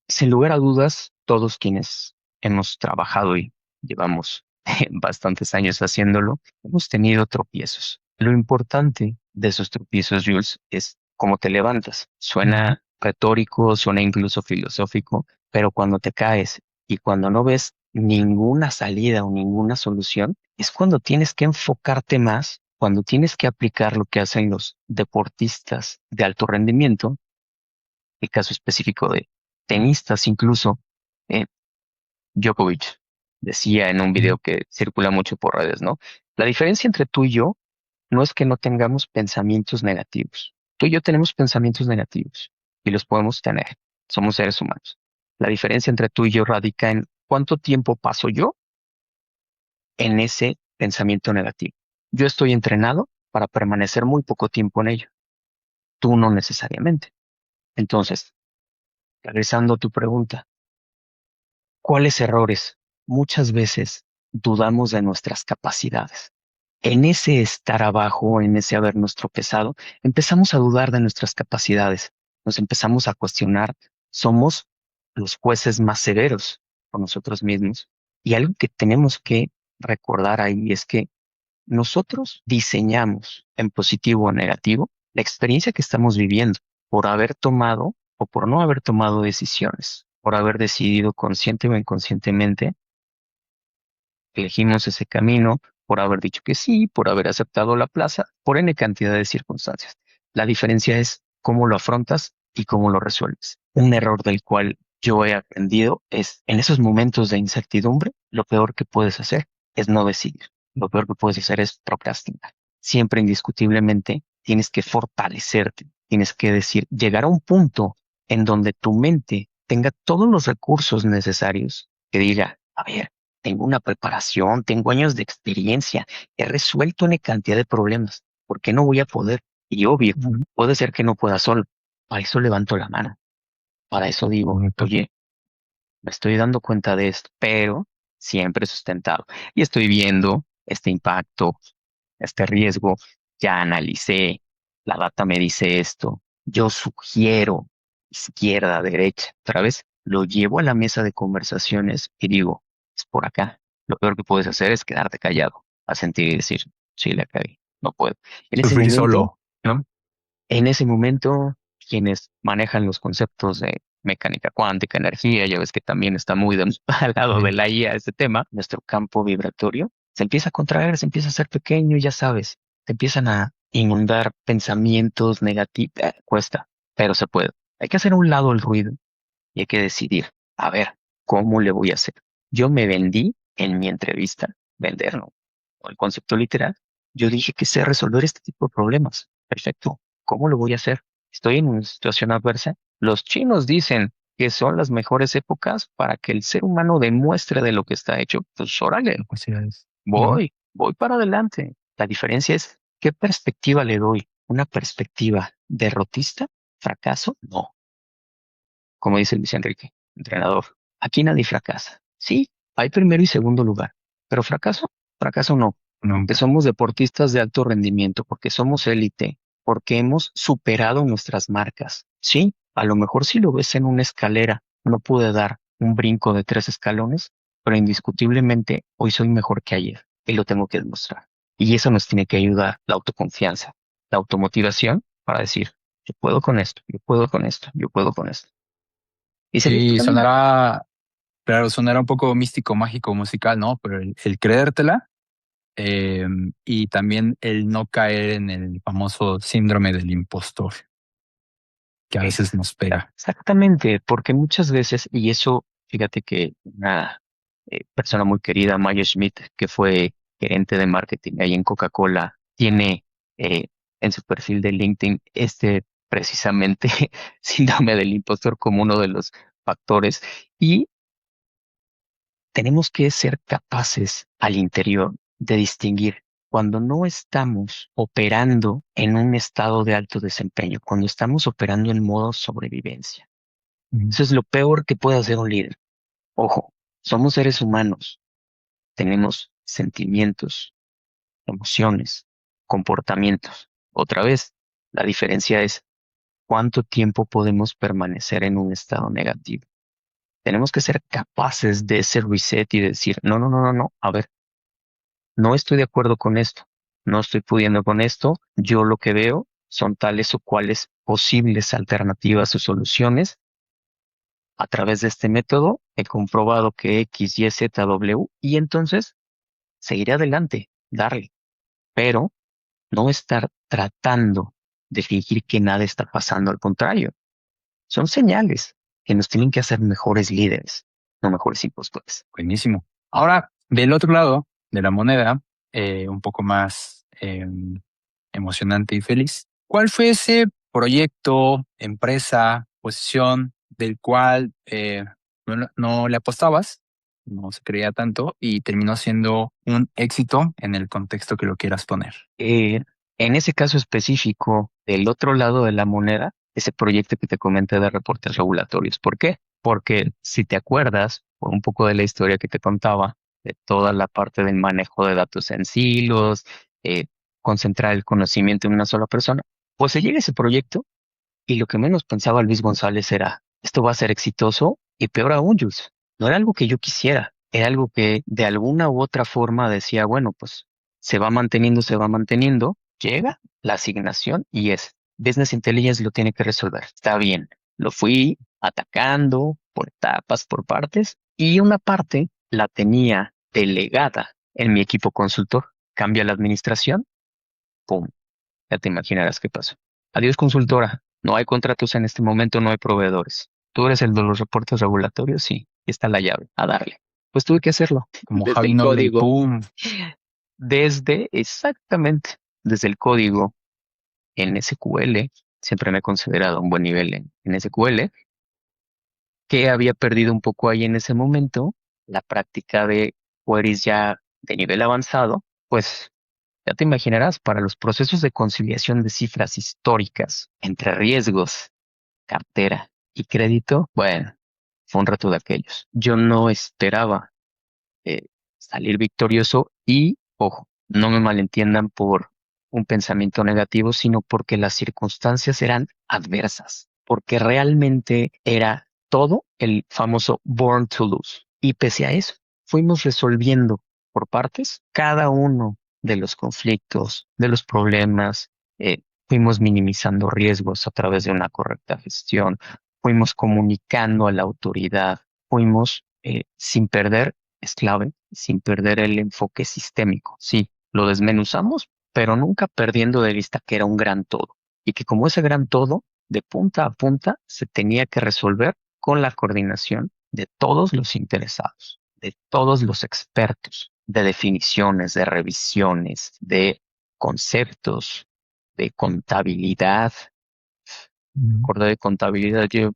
sin lugar a dudas, todos quienes hemos trabajado y llevamos bastantes años haciéndolo, hemos tenido tropiezos. Lo importante de esos tropiezos, Jules, es cómo te levantas. Ujú. Suena retórico, suena incluso filosófico, pero cuando te caes y cuando no ves ninguna salida o ninguna solución, es cuando tienes que enfocarte más, cuando tienes que aplicar lo que hacen los deportistas de alto rendimiento, el caso específico de tenistas incluso. eh, Djokovic decía en un Ujú. video que circula mucho por redes, ¿no? La diferencia entre tú y yo no es que no tengamos pensamientos negativos. Tú y yo tenemos pensamientos negativos y los podemos tener. Somos seres humanos. La diferencia entre tú y yo radica en cuánto tiempo paso yo en ese pensamiento negativo. Yo estoy entrenado para permanecer muy poco tiempo en ello. Tú no necesariamente. Entonces, regresando a tu pregunta, ¿cuáles errores? Muchas veces dudamos de nuestras capacidades. En ese estar abajo, en ese habernos tropezado, empezamos a dudar de nuestras capacidades. Nos empezamos a cuestionar. Somos los jueces más severos con nosotros mismos. Y algo que tenemos que recordar ahí es que nosotros diseñamos en positivo o negativo la experiencia que estamos viviendo por haber tomado o por no haber tomado decisiones, por haber decidido consciente o inconscientemente, elegimos ese camino, por haber dicho que sí, por haber aceptado la plaza, por N cantidad de circunstancias. La diferencia es cómo lo afrontas y cómo lo resuelves. Un error del cual yo he aprendido es en esos momentos de incertidumbre, lo peor que puedes hacer es no decidir. Lo peor que puedes hacer es procrastinar. Siempre indiscutiblemente tienes que fortalecerte, tienes que decir, llegar a un punto en donde tu mente tenga todos los recursos necesarios que diga, a ver, tengo una preparación, tengo años de experiencia, he resuelto una cantidad de problemas. ¿Por qué no voy a poder? Y obvio, Ujú. puede ser que no pueda solo. Para eso levanto la mano. Para eso digo, Correcto. oye, me estoy dando cuenta de esto, pero siempre sustentado. Y estoy viendo este impacto, este riesgo. Ya analicé, la data me dice esto. Yo sugiero izquierda, derecha. Otra vez lo llevo a la mesa de conversaciones y digo, es por acá. Lo peor que puedes hacer es quedarte callado, a sentir y decir, sí, la cagué, no puedo. En ese Sufrir momento, solo, ¿no? en ese momento, quienes manejan los conceptos de mecánica cuántica, energía, ya ves que también está muy al lado de Ujú. la IA este tema, nuestro campo vibratorio se empieza a contraer, se empieza a hacer pequeño, ya sabes, te empiezan a inundar pensamientos negativos, cuesta, pero se puede. Hay que hacer a un lado el ruido y hay que decidir, a ver, ¿cómo le voy a hacer? Yo me vendí en mi entrevista, vender, ¿no? O el concepto literal. Yo dije que sé resolver este tipo de problemas. Perfecto. ¿Cómo lo voy a hacer? Estoy en una situación adversa. Los chinos dicen que son las mejores épocas para que el ser humano demuestre de lo que está hecho. Pues órale, Capacidades. Ujú. voy para adelante. La diferencia es qué perspectiva le doy. ¿Una perspectiva derrotista? ¿Fracaso? No, como dice Luis Enrique, entrenador. Aquí nadie fracasa. Sí, hay primero y segundo lugar, pero fracaso no, porque Nunca. somos deportistas de alto rendimiento, porque somos élite, porque hemos superado nuestras marcas. Sí, a lo mejor si lo ves en una escalera, no pude dar un brinco de 3 escalones, pero indiscutiblemente hoy soy mejor que ayer y lo tengo que demostrar. Y eso nos tiene que ayudar, la autoconfianza, la automotivación para decir, yo puedo con esto, yo puedo con esto, yo puedo con esto y seguir tu Sí, camino. sonará, claro, sonará un poco místico, mágico, musical, ¿no? Pero el creértela eh, y también el no caer en el famoso síndrome del impostor que a veces nos pega. Exactamente, porque muchas veces, y eso, fíjate que una persona muy querida, Maya Schmidt, que fue gerente de marketing ahí en Coca-Cola, tiene eh, en su perfil de LinkedIn precisamente síndrome del impostor como uno de los factores. Y tenemos que ser capaces al interior de distinguir cuando no estamos operando en un estado de alto desempeño, cuando estamos operando en modo sobrevivencia. Ujú. Eso es lo peor que puede hacer un líder. Ojo, somos seres humanos, tenemos sentimientos, emociones, comportamientos. Otra vez, la diferencia es cuánto tiempo podemos permanecer en un estado negativo. Tenemos que ser capaces de ese reset y decir, no, no, no, no, no, a ver, no estoy de acuerdo con esto, no estoy pudiendo con esto, yo lo que veo son tales o cuales posibles alternativas o soluciones. A través de este método he comprobado que X, Y, Z, W y entonces seguiré adelante, darle, pero no estar tratando de fingir que nada está pasando, al contrario, son señales que nos tienen que hacer mejores líderes, no mejores impostores. Buenísimo. Ahora, del otro lado de la moneda, un poco más emocionante y feliz, ¿cuál fue ese proyecto, empresa, posición del cual no le apostabas, no se creía tanto y terminó siendo un éxito en el contexto que lo quieras poner? Eh, en ese caso específico, del otro lado de la moneda, ese proyecto que te comenté de reportes regulatorios. ¿Por qué? Porque si te acuerdas, por un poco de la historia que te contaba, de toda la parte del manejo de datos en silos, eh, concentrar el conocimiento en una sola persona, pues se llega a ese proyecto y lo que menos pensaba Luis González era, esto va a ser exitoso y peor aún, Jules, no era algo que yo quisiera, era algo que de alguna u otra forma decía, bueno, pues se va manteniendo, llega la asignación y es Business Intelligence lo tiene que resolver. Está bien, lo fui atacando por etapas, por partes y una parte la tenía delegada en mi equipo consultor. Cambia la administración, ¡pum! Ya te imaginarás qué pasó. Adiós, consultora. No hay contratos en este momento, no hay proveedores. Tú eres el de los reportes regulatorios, sí. Aquí está la llave. A darle. Pues tuve que hacerlo. Como Desde Javi el Noble y código. ¡pum! Exactamente, desde el código en SQL. Siempre me he considerado un buen nivel en SQL. Que había perdido un poco ahí en ese momento. La práctica de queries ya de nivel avanzado. Pues ya te imaginarás, para los procesos de conciliación de cifras históricas entre riesgos, cartera y crédito, bueno, fue un reto de aquellos. Yo no esperaba eh, salir victorioso y, ojo, no me malentiendan por un pensamiento negativo, sino porque las circunstancias eran adversas, porque realmente era todo el famoso born to lose. Y pese a eso, fuimos resolviendo por partes cada uno de los conflictos, de los problemas, fuimos minimizando riesgos a través de una correcta gestión, fuimos comunicando a la autoridad, fuimos sin perder es clave, sin perder el enfoque sistémico. Sí, lo desmenuzamos, pero nunca perdiendo de vista que era un gran todo y que como ese gran todo, de punta a punta, se tenía que resolver con la coordinación de todos los interesados, de todos los expertos, de definiciones, de revisiones, de conceptos, de contabilidad. Ujú. Acordé de contabilidad, yo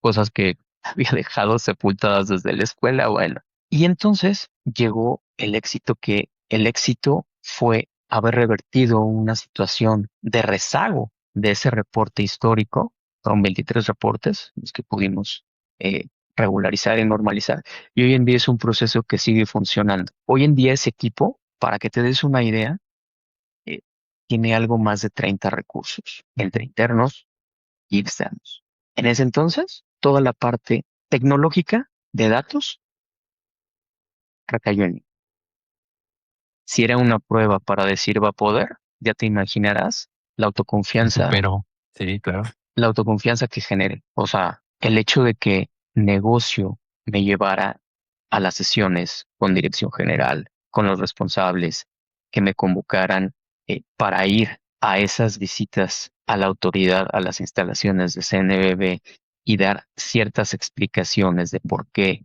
cosas que había dejado sepultadas desde la escuela, bueno. Y entonces llegó el éxito fue haber revertido una situación de rezago de ese reporte histórico. Fueron 23 reportes los que pudimos eh, regularizar y normalizar. Y hoy en día es un proceso que sigue funcionando. Hoy en día ese equipo, para que te des una idea, eh, tiene algo más de 30 recursos, entre internos y externos. En ese entonces, toda la parte tecnológica de datos recayó en mí. Si era una prueba para decir va a poder, ya te imaginarás la Me autoconfianza, superó. Sí, claro. la autoconfianza que genere. O sea, el hecho de que negocio me llevara a las sesiones con dirección general, con los responsables, que me convocaran para ir a esas visitas a la autoridad, a las instalaciones de CNBB y dar ciertas explicaciones de por qué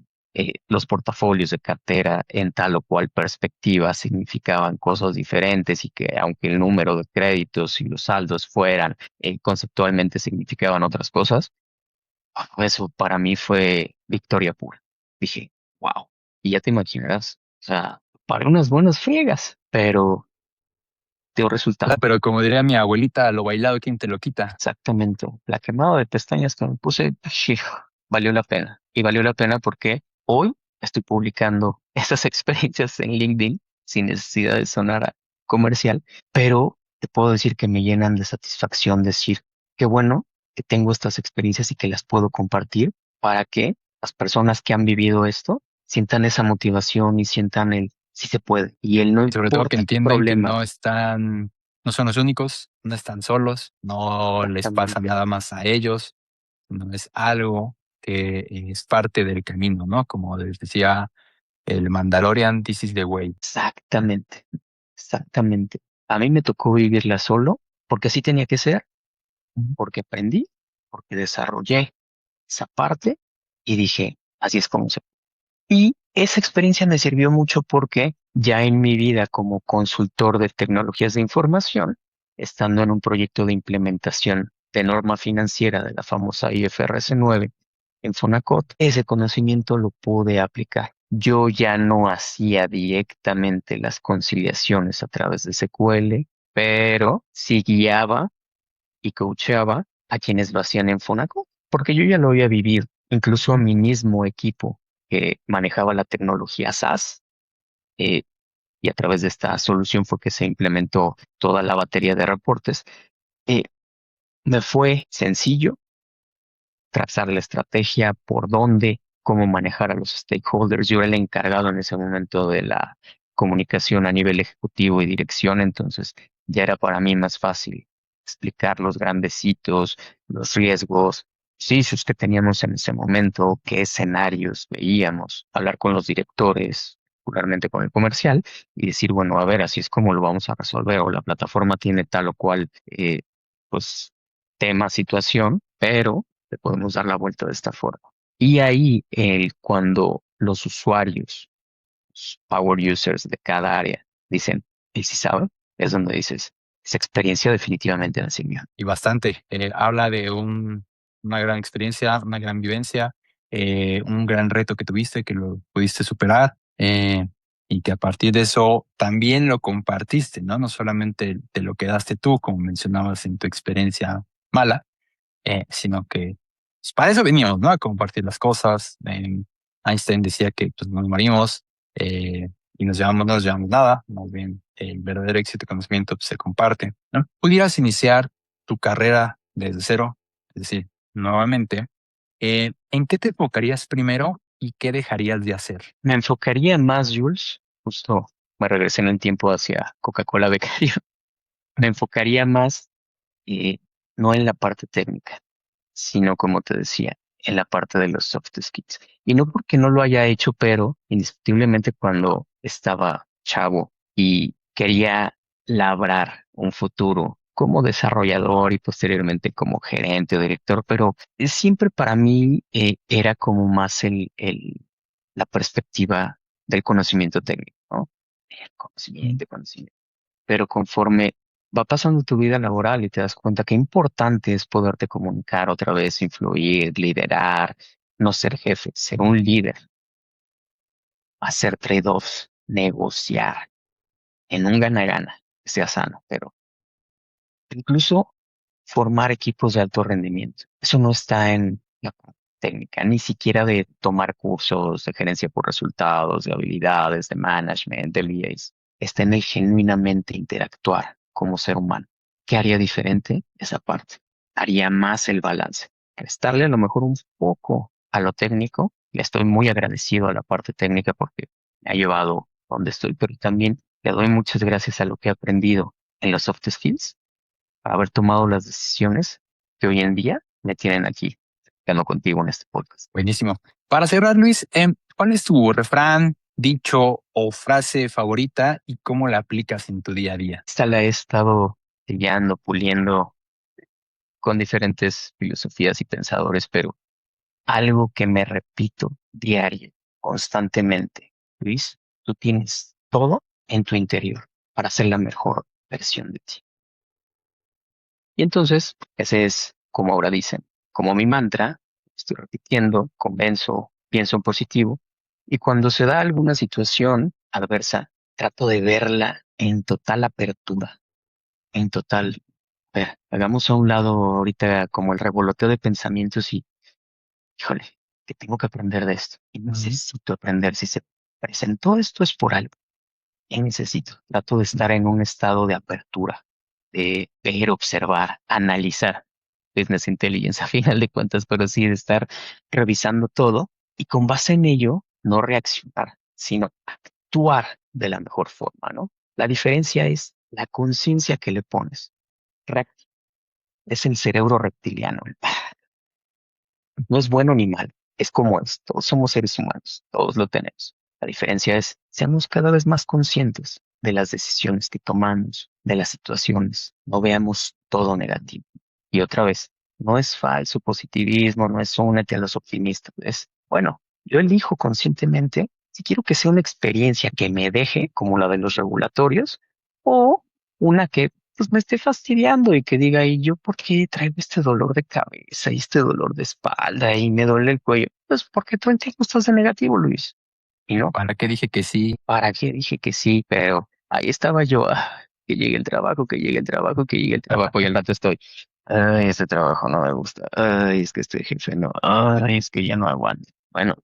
los portafolios de cartera en tal o cual perspectiva significaban cosas diferentes y que aunque el número de créditos y los saldos fueran conceptualmente significaban otras cosas, eso para mí fue victoria pura. Dije, wow, y ya te imaginarás, o sea, para unas buenas friegas, pero dio resultado. Pero como diría mi abuelita, lo bailado, ¿quién te lo quita? Exactamente. La quemada de pestañas que me puse, ¡shih! Valió la pena. Y valió la pena porque hoy estoy publicando esas experiencias en LinkedIn sin necesidad de sonar comercial, pero te puedo decir que me llenan de satisfacción decir qué bueno que tengo estas experiencias y que las puedo compartir para que las personas que han vivido esto sientan esa motivación y sientan el sí se puede y el no Y sobre todo que importa qué entiendan que problema. no están, no son los únicos, no están solos, no les pasa Exactamente. nada más a ellos, no es algo que es parte del camino, ¿no? Como les decía el Mandalorian, this is the way. Exactamente, exactamente. A mí me tocó vivirla solo, porque así tenía que ser, Ujú. porque aprendí, porque desarrollé esa parte y dije, así es como se. Y esa experiencia me sirvió mucho porque ya en mi vida como consultor de tecnologías de información, estando en un proyecto de implementación de norma financiera de la famosa IFRS 9 en Fonacot, ese conocimiento lo pude aplicar. Yo ya no hacía directamente las conciliaciones a través de SQL, pero sí guiaba y coacheaba a quienes lo hacían en Fonacot, porque yo ya lo había vivido. Incluso a mi mismo equipo que manejaba la tecnología SaaS, eh, y a través de esta solución fue que se implementó toda la batería de reportes. eh, Me fue sencillo trazar la estrategia, por dónde, cómo manejar a los stakeholders. Yo era el encargado en ese momento de la comunicación a nivel ejecutivo y dirección, entonces ya era para mí más fácil explicar los grandes hitos, los riesgos, sí, si es que teníamos en ese momento, qué escenarios veíamos, hablar con los directores, particularmente con el comercial, y decir, bueno, a ver, así es como lo vamos a resolver, o la plataforma tiene tal o cual, pues, tema, situación, pero le podemos dar la vuelta de esta forma. Y ahí, cuando los usuarios, los power users de cada área dicen, y si sabe, es donde dices, esa experiencia definitivamente la sirvió. Y bastante. Habla de una gran experiencia, una gran vivencia, un gran reto que tuviste, que lo pudiste superar, y que a partir de eso también lo compartiste, ¿no? No solamente te lo quedaste tú, como mencionabas en tu experiencia mala, sino que pues, para eso veníamos, ¿no? A compartir las cosas. Einstein decía que pues, nos morimos y no nos llevamos nada, más bien el verdadero éxito y conocimiento pues, se comparte, ¿no? Pudieras iniciar tu carrera desde cero, es decir, nuevamente, ¿en qué te enfocarías primero y qué dejarías de hacer? Me enfocaría más, Jules, justo me regresé en el tiempo hacia Coca-Cola Becario, me enfocaría más eh, no en la parte técnica, sino como te decía, en la parte de los soft skills. Y no porque no lo haya hecho, pero indiscutiblemente cuando estaba chavo y quería labrar un futuro como desarrollador y posteriormente como gerente o director, pero siempre para mí era como más la perspectiva del conocimiento técnico, ¿no? El Mm. conocimiento. Pero conforme va pasando tu vida laboral y te das cuenta qué importante es poderte comunicar otra vez, influir, liderar, no ser jefe, ser un líder, hacer trade-offs, negociar en un gana-gana, que sea sano, pero incluso formar equipos de alto rendimiento. Eso no está en la parte técnica, ni siquiera de tomar cursos de gerencia por resultados, de habilidades, de management, de liaison. Está en el genuinamente interactuar como ser humano. ¿Qué haría diferente? Esa parte. Haría más el balance. Prestarle a lo mejor un poco a lo técnico. Le estoy muy agradecido a la parte técnica porque me ha llevado a donde estoy, pero también le doy muchas gracias a lo que he aprendido en los soft skills, haber tomado las decisiones que hoy en día me tienen aquí, quedando contigo en este podcast. Buenísimo. Para cerrar, Luis, ¿cuál es tu refrán, dicho o frase favorita y cómo la aplicas en tu día a día? Esta la he estado sellando, puliendo con diferentes filosofías y pensadores, pero algo que me repito diario, constantemente. Luis, tú tienes todo en tu interior para ser la mejor versión de ti. Y entonces, ese es, como ahora dicen, como mi mantra, estoy repitiendo, convenzo, pienso en positivo, y cuando se da alguna situación adversa, trato de verla en total apertura, en total, a ver, hagamos a un lado ahorita como el revoloteo de pensamientos y, híjole, que tengo que aprender de esto, y Ujú. necesito aprender, si se presentó esto es por algo. ¿Qué necesito? Trato de estar en un estado de apertura, de ver, observar, analizar. Business intelligence a final de cuentas, pero sí de estar revisando todo y con base en ello, no reaccionar, sino actuar de la mejor forma, ¿no? La diferencia es la conciencia que le pones. React es el cerebro reptiliano. No es bueno ni malo, es como es. Todos somos seres humanos, todos lo tenemos. La diferencia es, seamos cada vez más conscientes de las decisiones que tomamos, de las situaciones. No veamos todo negativo. Y otra vez, no es falso positivismo, no es únete a los optimistas. Es, bueno, yo elijo conscientemente si quiero que sea una experiencia que me deje, como la de los regulatorios, o una que pues me esté fastidiando y que diga, ¿y yo por qué traigo este dolor de cabeza y este dolor de espalda y me duele el cuello? Pues porque tú en ti estás de negativo, Luis. Y no, ¿Para qué dije que sí? ¿para qué dije que sí? Pero ahí estaba yo, que llegue el trabajo, que llegue el trabajo, que llegue el trabajo y al rato estoy, ay, este trabajo no me gusta, ay, es que este jefe no, ay, es que ya no aguanto. Bueno,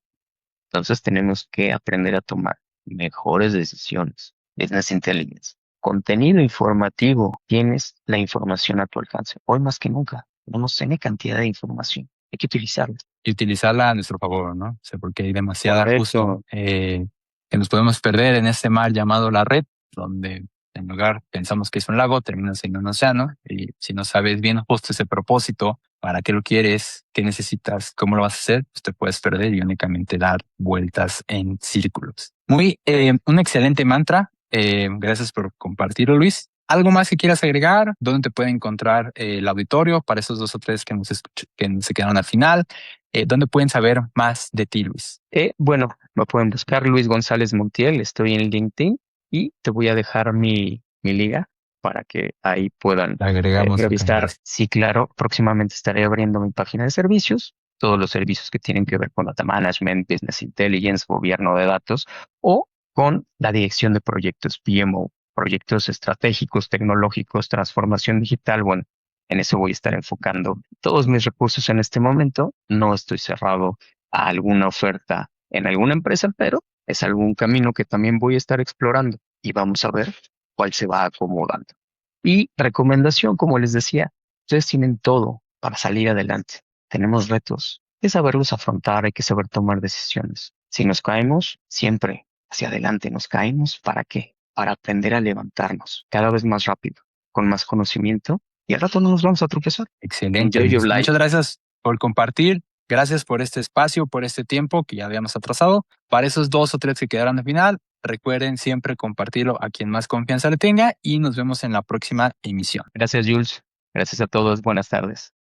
entonces tenemos que aprender a tomar mejores decisiones. Business Intelligence. Contenido informativo. Tienes la información a tu alcance. Hoy más que nunca. Tenemos N cantidad de información. Hay que utilizarla. Y utilizarla a nuestro favor, ¿no? O sea, porque hay demasiada justo Correcto. que nos podemos perder en este mar llamado la red, donde en lugar pensamos que es un lago, termina siendo un océano. Y si no sabes bien justo ese propósito, para qué lo quieres, qué necesitas, cómo lo vas a hacer, pues te puedes perder y únicamente dar vueltas en círculos. Un excelente mantra. Gracias por compartirlo, Luis. ¿Algo más que quieras agregar? ¿Dónde te puede encontrar el auditorio para esos dos o tres que se quedaron al final? ¿Dónde pueden saber más de ti, Luis? Bueno, me pueden buscar Luis González Montiel. Estoy en LinkedIn y te voy a dejar mi liga para que ahí puedan La agregamos acá. revisar. Sí, claro, próximamente estaré abriendo mi página de servicios, todos los servicios que tienen que ver con data management, business intelligence, gobierno de datos o con la dirección de proyectos PMO, proyectos estratégicos, tecnológicos, transformación digital. Bueno, en eso voy a estar enfocando todos mis recursos en este momento. No estoy cerrado a alguna oferta en alguna empresa, pero es algún camino que también voy a estar explorando y vamos a ver cuál se va acomodando. Y recomendación, como les decía, ustedes tienen todo para salir adelante. Tenemos retos, hay que saberlos afrontar, hay que saber tomar decisiones. Si nos caemos, siempre hacia adelante nos caemos. ¿Para qué? Para aprender a levantarnos cada vez más rápido, con más conocimiento y al rato no nos vamos a tropezar. Excelente, Enjoy your Luis. life. Muchas gracias por compartir. Gracias por este espacio, por este tiempo que ya habíamos atrasado. Para esos dos o tres que quedaron al final, recuerden siempre compartirlo a quien más confianza le tenga y nos vemos en la próxima emisión. Gracias, Jules. Gracias a todos. Buenas tardes.